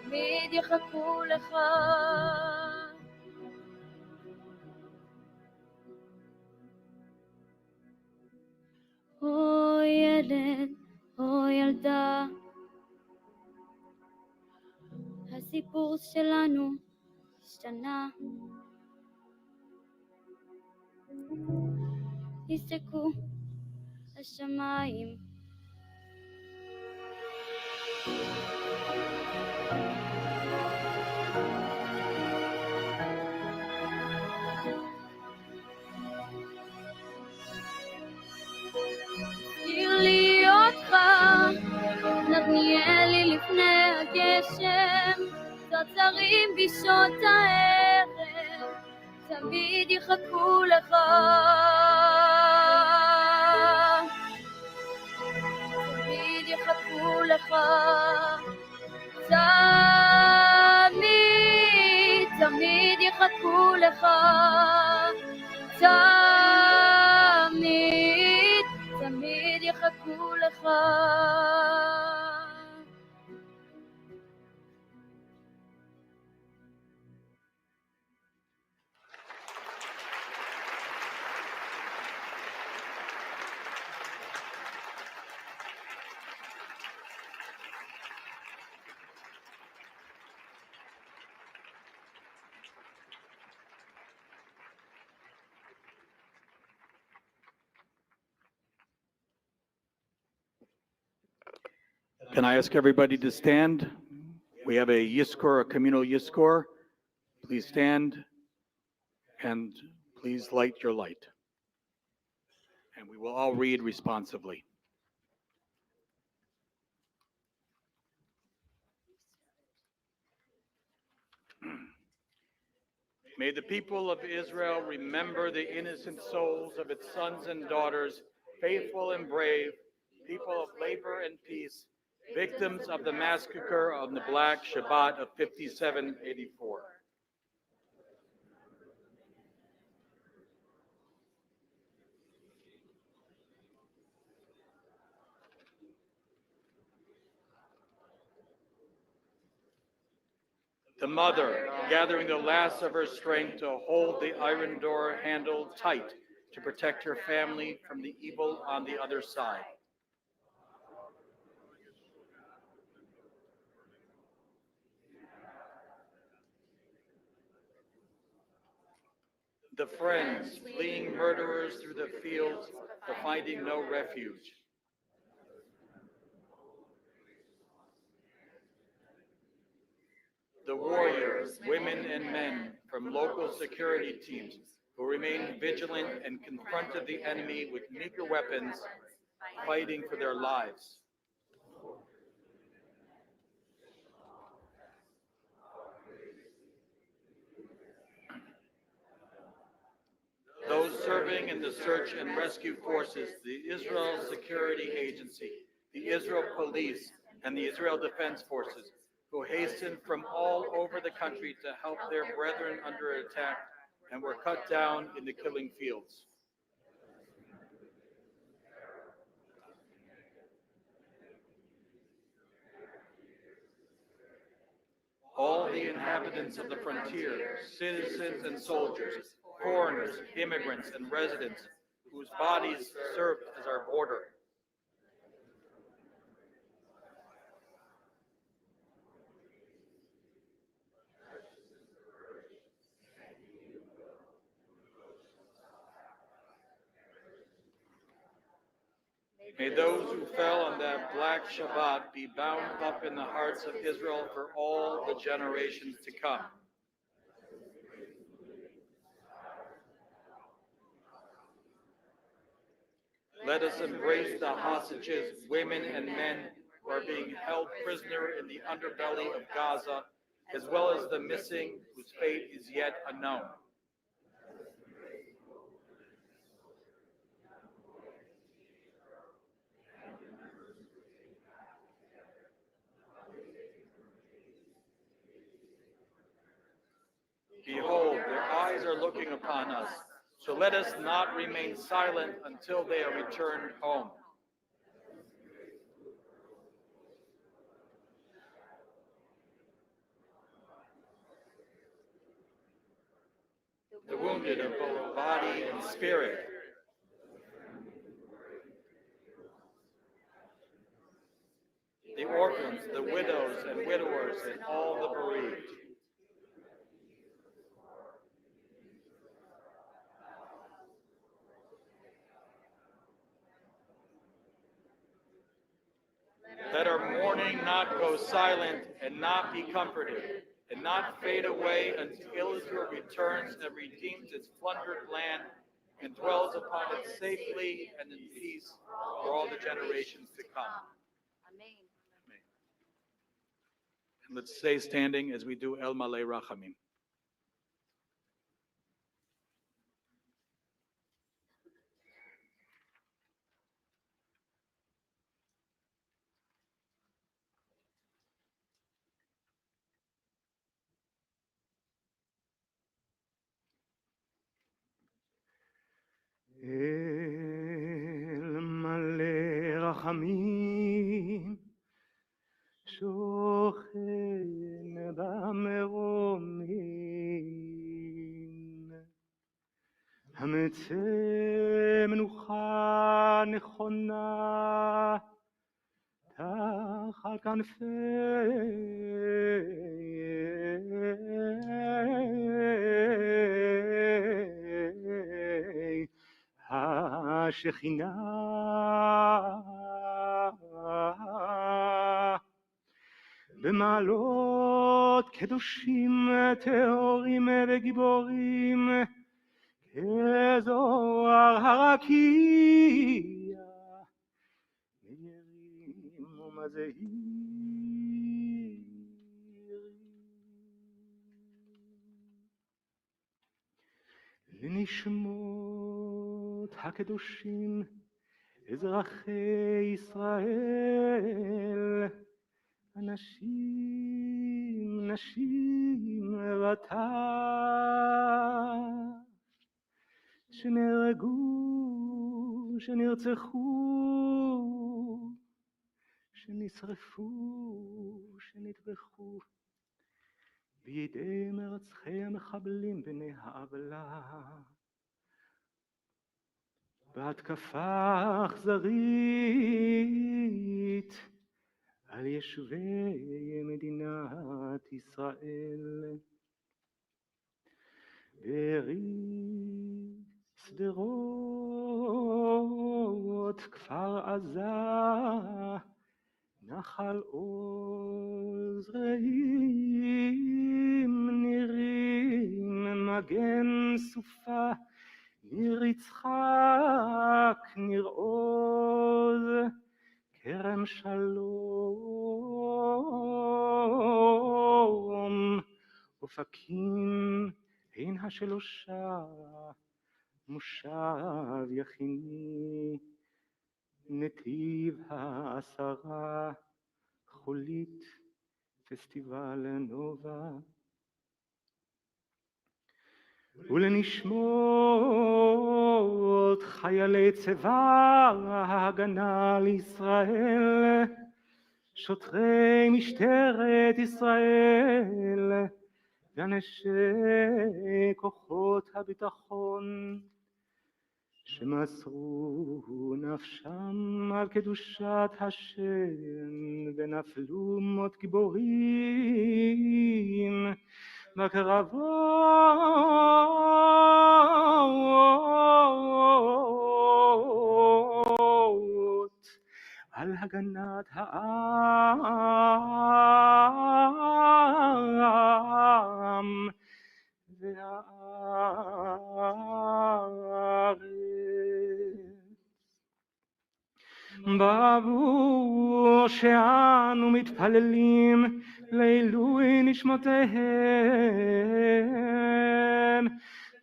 F: תמיד יחכו לך. או ילד, או ילדה, הסיפור שלנו השתנה. תסתכלו לשמיים, תזכיר לי אותך, נרניאל לי לפני הגשם, צרצרים בשעות הערב, תמיד יחכו לך, תמיד יחכו לך, תמיד, תמיד יחכו לך, תמיד, תמיד יחכו לך.
U: Can I ask everybody to stand? We have a Yizkor, a communal Yizkor. Please stand and please light your light. And we will all read responsively. May the people of Israel remember the innocent souls of its sons and daughters, faithful and brave, people of labor and peace, victims of the massacre on the Black Shabbat of 5784. The mother, gathering the last of her strength to hold the iron door handle tight to protect her family from the evil on the other side. The friends, fleeing murderers through the fields, but finding no refuge. The warriors, women and men from local security teams who remained vigilant and confronted the enemy with meager weapons, fighting for their lives. Those serving in the search and rescue forces, the Israel Security Agency, the Israel Police, and the Israel Defense Forces, who hastened from all over the country to help their brethren under attack and were cut down in the killing fields. all the inhabitants of the frontier, citizens and soldiers, foreigners, immigrants, and residents, whose bodies served as our border. May those who fell on that black Shabbat be bound up in the hearts of Israel for all the generations to come. Let us embrace the hostages, women and men who are being held prisoner in the underbelly of Gaza, as well as the missing whose fate is yet unknown. Behold, their eyes are looking upon us, so let us not remain silent until they are returned home. The wounded of both body and spirit, the orphans, the widows and widowers, and all the bereaved. Let our mourning not go silent and not be comforted, and not fade away until Israel returns and redeems its plundered land and dwells upon it safely and in peace for all the generations to come. Amen. And let's stay standing as we do El Malei Rachamim.
G: אל מלא רחמים, שוכן במרומים, המצא מנוחה נכונה תחת כנפי השכינה. במעלות קדושים טהורים וגיבורים כזוהר הרקיע מהירים ומזהירים לנשמות הקדושים אזרחי ישראל, אנשים, נשים וטף, שנהרגו, שנרצחו, שנשרפו, שנטבחו בידי מרצחי המחבלים בני העוולה, בהתקפה אכזרית על יישובי מדינת ישראל, בערי שדרות, כפר עזה, נחל עוז, רעים, נירים, מגן סופה, ניר יצחק, ניר עוז, כרם שלום, אופקים, הן השלושה, מושב יכיני, נתיב העשרה, חולית, פסטיבל נובה. ולנשמות חיילי צבא ההגנה לישראל, שוטרי משטרת ישראל ואנשי כוחות הביטחון שמסרו נפשם על קדושת השם ונפלו מות גיבורים בקרבות על הגנת העם והארץ. בעבור שאנו מתפללים לעילוי נשמותיהם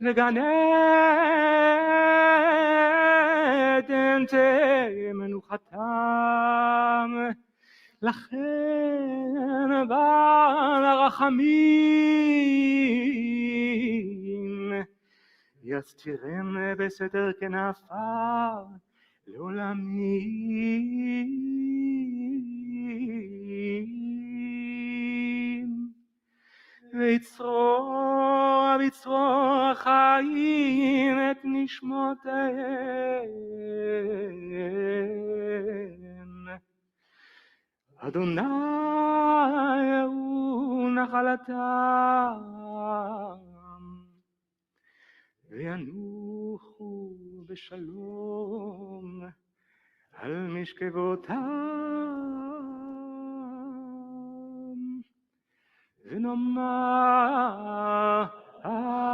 G: לגן עדן תהיה מנוחתם, לכן בעל הרחמים יסתירם בסתר כנפיו לעולמים, ויצרור בצרור חיים את נשמותיהם. אדוני הוא נחלתם, וינוחו בשלום על משכבותם, ונאמר אמן.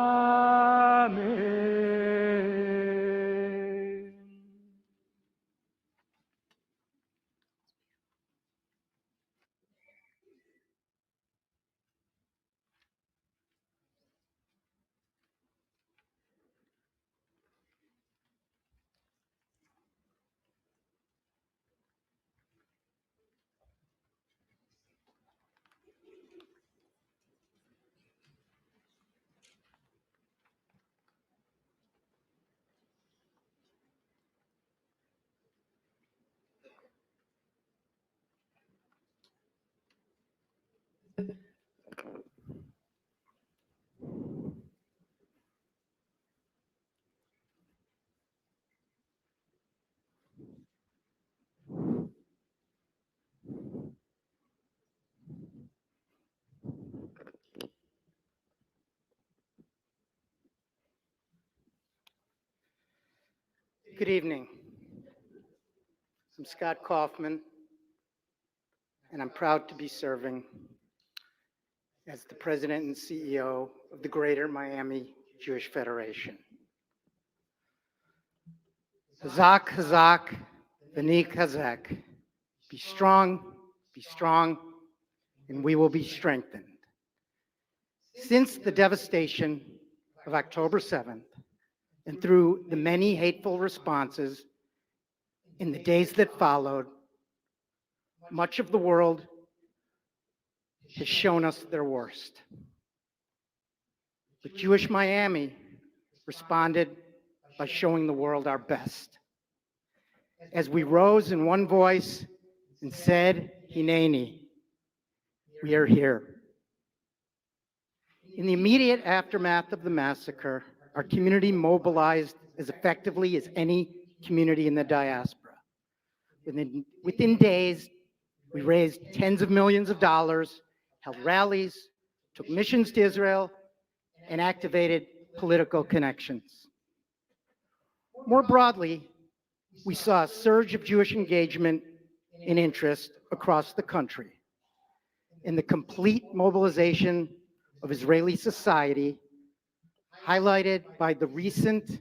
E: Good evening. I'm Scott Kaufman, and I'm proud to be serving as the President and CEO of the Greater Miami Jewish Federation. Hazak, Hazak, V'nik Hazak. Be strong, and we will be strengthened. Since the devastation of October 7th, and through the many hateful responses in the days that followed, much of the world has shown us their worst. But Jewish Miami responded by showing the world our best. As we rose in one voice and said, Hineni, we are here. In the immediate aftermath of the massacre, our community mobilized as effectively as any community in the diaspora. Within days, we raised tens of millions of dollars, held rallies, took missions to Israel, and activated political connections. More broadly, we saw a surge of Jewish engagement and interest across the country, and the complete mobilization of Israeli society, highlighted by the recent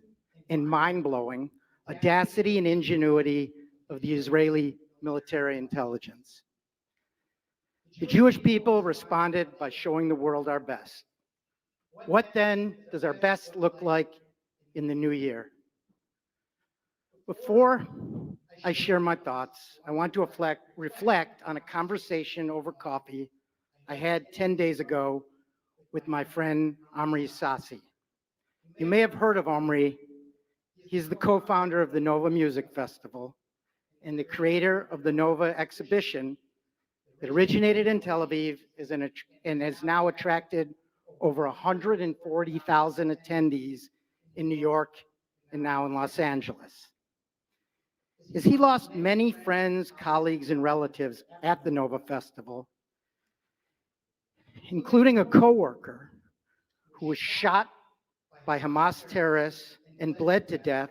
E: and mind-blowing audacity and ingenuity of the Israeli military intelligence. The Jewish people responded by showing the world our best. What then does our best look like in the new year? Before I share my thoughts, I want to reflect on a conversation over coffee I had 10 days ago with my friend Omri Sassi. You may have heard of Omri. He's the co-founder of the Nova Music Festival and the creator of the Nova exhibition It originated in Tel Aviv and has now attracted over 140,000 attendees in New York and now in Los Angeles. As he lost many friends, colleagues, and relatives at the Nova Festival, including a coworker who was shot by Hamas terrorists and bled to death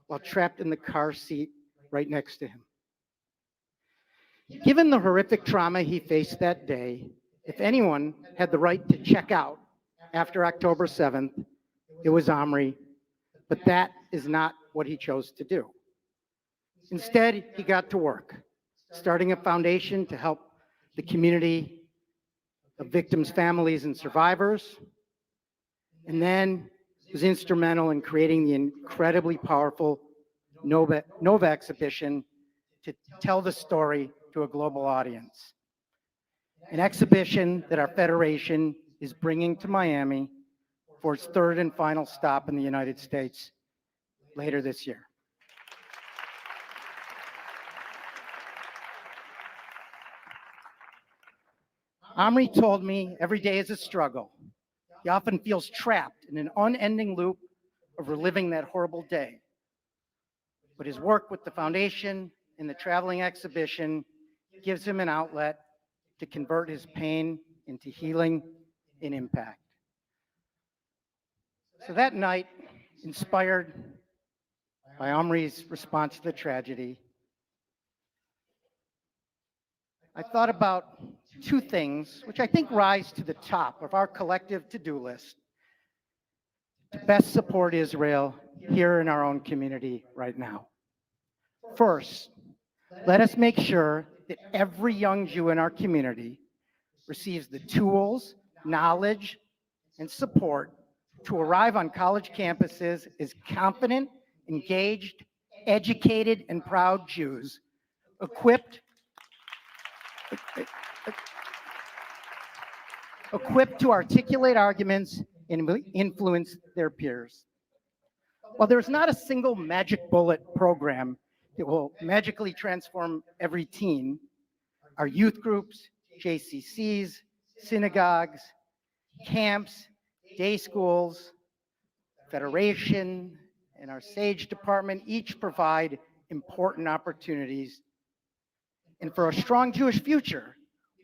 E: while trapped in the car seat right next to him. Given the horrific trauma he faced that day, if anyone had the right to check out after October 7th, it was Omri, but that is not what he chose to do. Instead, he got to work, starting a foundation to help the community of victims' families and survivors, and then was instrumental in creating the incredibly powerful Nova exhibition to tell the story to a global audience. An exhibition that our federation is bringing to Miami for its third and final stop in the United States later this year. Omri told me every day is a struggle. He often feels trapped in an unending loop of reliving that horrible day. But his work with the foundation and the traveling exhibition gives him an outlet to convert his pain into healing and impact. So that night, inspired by Omri's response to the tragedy, I thought about two things which I think rise to the top of our collective to-do list to best support Israel here in our own community right now. First, let us make sure that every young Jew in our community receives the tools, knowledge, and support to arrive on college campuses as confident, engaged, educated, and proud Jews, equipped to articulate arguments and influence their peers. While there's not a single magic bullet program that will magically transform every teen, our youth groups, JCCs, synagogues, camps, day schools, federation, and our SAGE department each provide important opportunities. And for a strong Jewish future,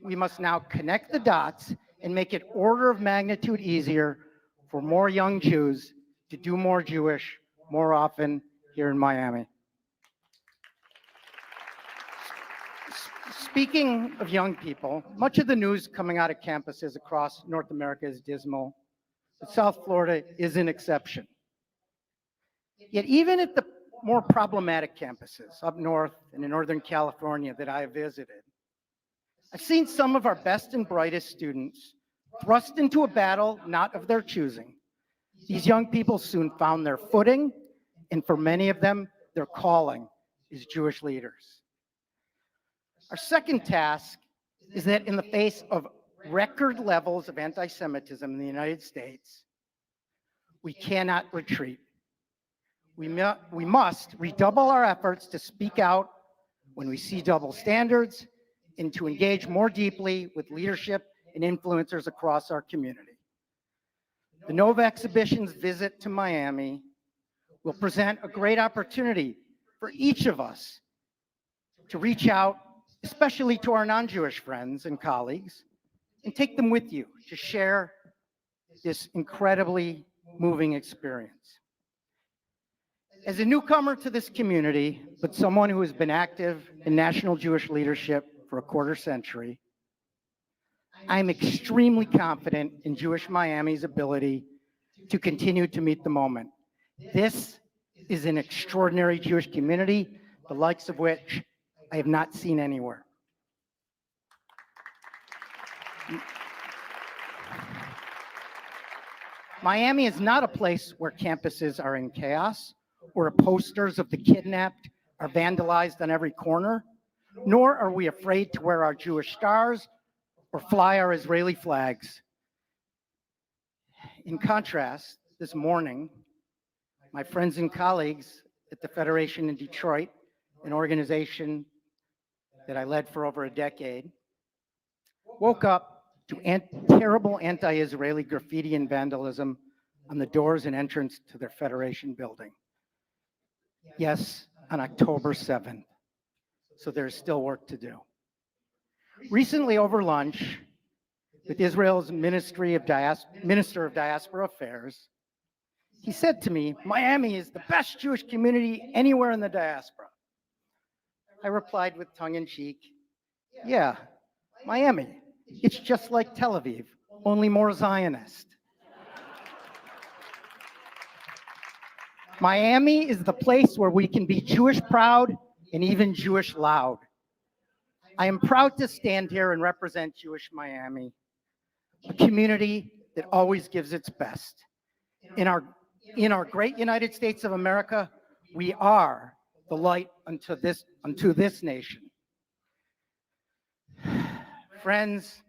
E: we must now connect the dots and make it order of magnitude easier for more young Jews to do more Jewish more often here in Miami. Speaking of young people, much of the news coming out of campuses across North America is dismal, but South Florida is an exception. Yet even at the more problematic campuses up north and in Northern California that I have visited, I've seen some of our best and brightest students thrust into a battle not of their choosing. These young people soon found their footing, and for many of them, their calling is Jewish leaders. Our second task is that in the face of record levels of anti-Semitism in the United States, we cannot retreat. We must redouble our efforts to speak out when we see double standards and to engage more deeply with leadership and influencers across our community. The Nova Exhibition's visit to Miami will present a great opportunity for each of us to reach out, especially to our non-Jewish friends and colleagues, and take them with you to share this incredibly moving experience. As a newcomer to this community, but someone who has been active in national Jewish leadership for a quarter century, I'm extremely confident in Jewish Miami's ability to continue to meet the moment. This is an extraordinary Jewish community, the likes of which I have not seen anywhere. Miami is not a place where campuses are in chaos, where posters of the kidnapped are vandalized on every corner, nor are we afraid to wear our Jewish stars or fly our Israeli flags. In contrast, this morning, my friends and colleagues at the Federation in Detroit, an organization that I led for over a decade, woke up to terrible anti-Israeli graffiti and vandalism on the doors and entrance to their Federation building. Yes, on October 7th. So there's still work to do. Recently over lunch with Israel's Minister of Diaspora Affairs, he said to me, Miami is the best Jewish community anywhere in the diaspora. I replied with tongue in cheek, yeah, Miami. It's just like Tel Aviv, only more Zionist. Miami is the place where we can be Jewish proud and even Jewish loud. I am proud to stand here and represent Jewish Miami, a community that always gives its best. In our great United States of America, we are the light unto this nation. Friends,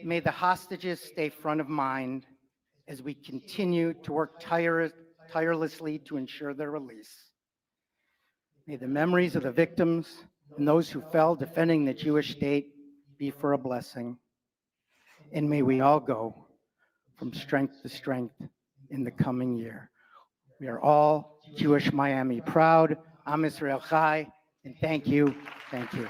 E: may the hostages stay front of mind as we continue to work tirelessly to ensure their release. May the memories of the victims and those who fell defending the Jewish state be for a blessing. And may we all go from strength to strength in the coming year. We are all Jewish Miami proud. Am Israel Chai, and thank you, thank you.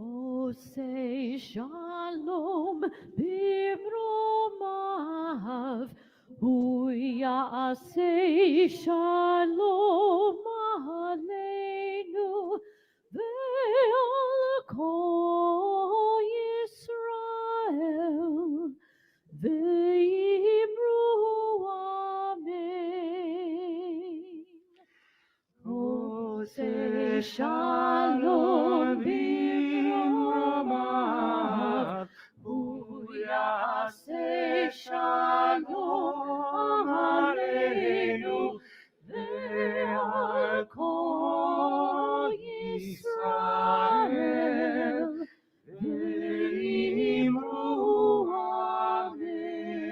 F: Oh, say shalom bimromav, Huya say shalom aleinu, ve'al kol Yisrael, ve'imru amen. Oh, say shalom bimromav, Huya say shalom aleinu, ve'al kol Yisrael, ve'imru amen.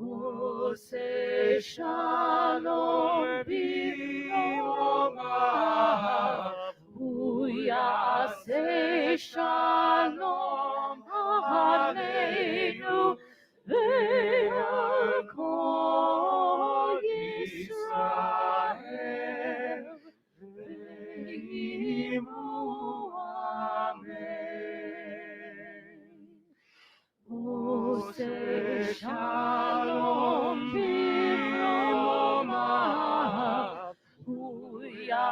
F: Oh, say shalom bimromav, Huya say shalom aleinu, ve'al kol Yisrael, ve'imru amen. Oh, say shalom bimromav, Huya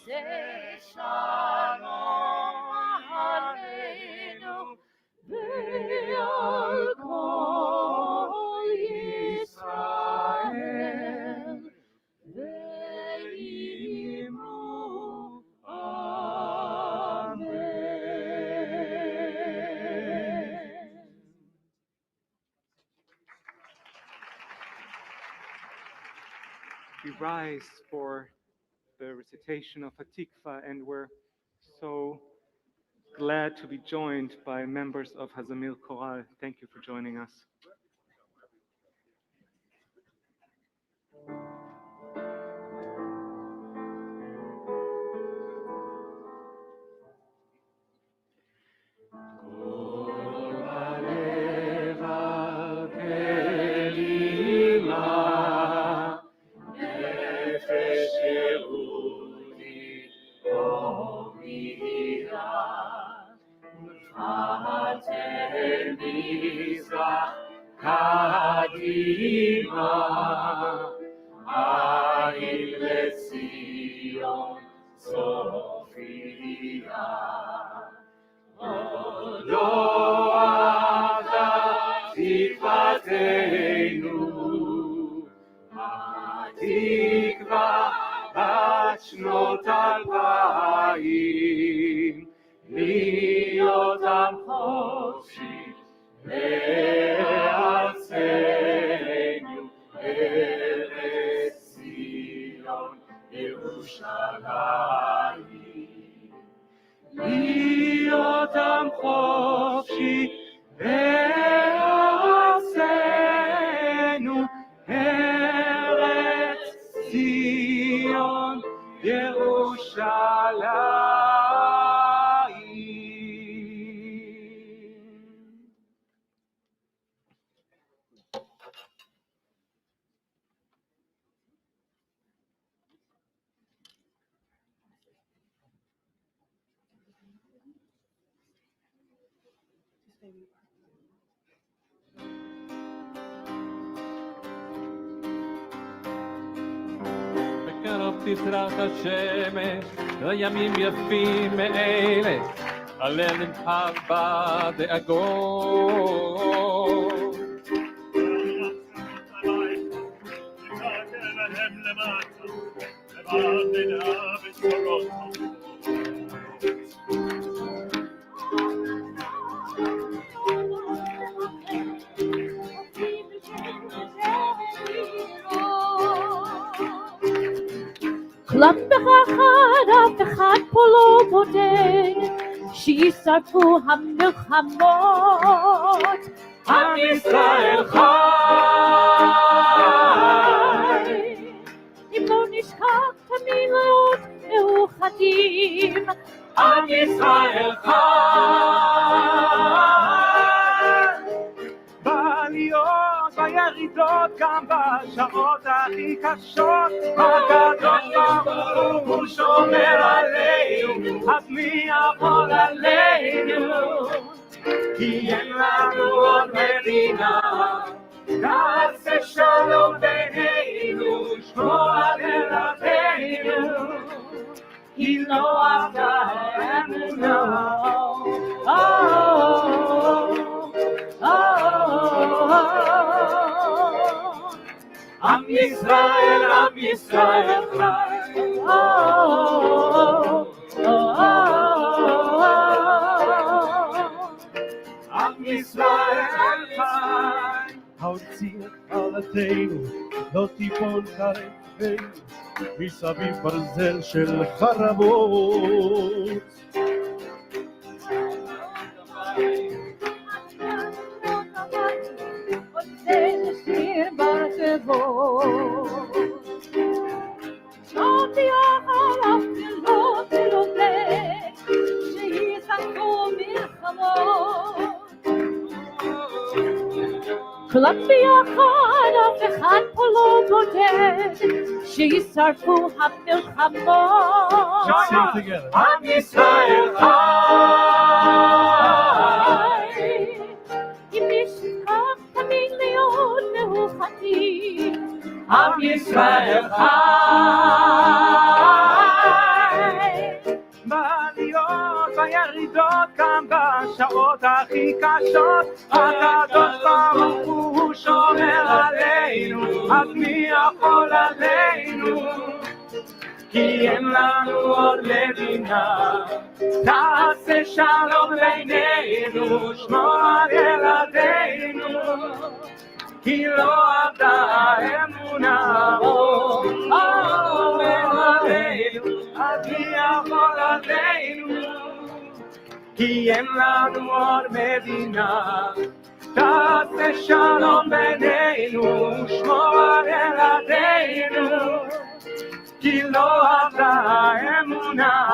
F: say shalom aleinu, ve'al kol Yisrael, ve'imru amen.
G: We rise for the recitation of Hatikva, and we're so glad to be joined by members of Hazamil Choral. Thank you for joining us.
B: התקווה בת שנות 2000
G: ארצנו, ארץ ציון, ירושלים.
A: בקרוב תזרח השמש, לימים יפים מאלה, הלב נמחר בדאגות.
F: כולם בחד, אף אחד פה לא בודק, שישרפו המלחמות.
G: עם ישראל חי.
F: אם לא נשכח תמיד להיות מאוחדים.
G: עם ישראל חי. בעליות, בירידות, גם בשעות הכי קשות, הקדוש ברוך הוא שומר עלינו, אז מי יכול עלינו? כי אין לנו עוד מדינה, נעשה שלום בינינו, שמור על ילדינו, כי לא עבדה האמונה. עם ישראל, עם ישראל חי. עם ישראל חי.
V: ההוציא את חלתנו, לא תיפול חרבנו, מסביב ברזל של חרבות.
F: רוצה לשיר ברחבות. שם ביחד אף לא תלונק, שישחקו מלחמות. כולם ביחד, אף אחד פה לא בודד, שישרפו המלחמות.
G: עם ישראל חי.
F: אם נשכח תמיד להיות מאוחדים.
G: עם ישראל חי. בעליות, בירידות, גם בשעות הכי קשות, הקדוש ברוך הוא שומר עלינו, אז מי יכול עלינו? כי אין לנו עוד מדינה, תעשה שלום בינינו, שמור על ילדינו, כי לא עבדה האמונה. אומר עלינו, אז מי יכול עלינו? כי אין לנו עוד מדינה, תעשה שלום בינינו, שמור על ילדינו, כי לא עבדה האמונה.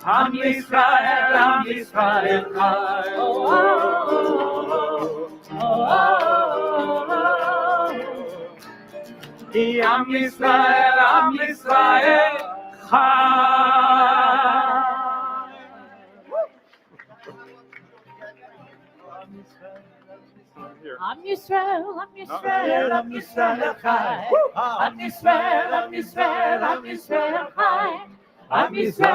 G: עם ישראל, עם ישראל חי. כי עם ישראל, עם ישראל חי.
F: עם ישראל, עם ישראל, עם ישראל חי. עם ישראל, עם ישראל, עם ישראל חי. עם ישראל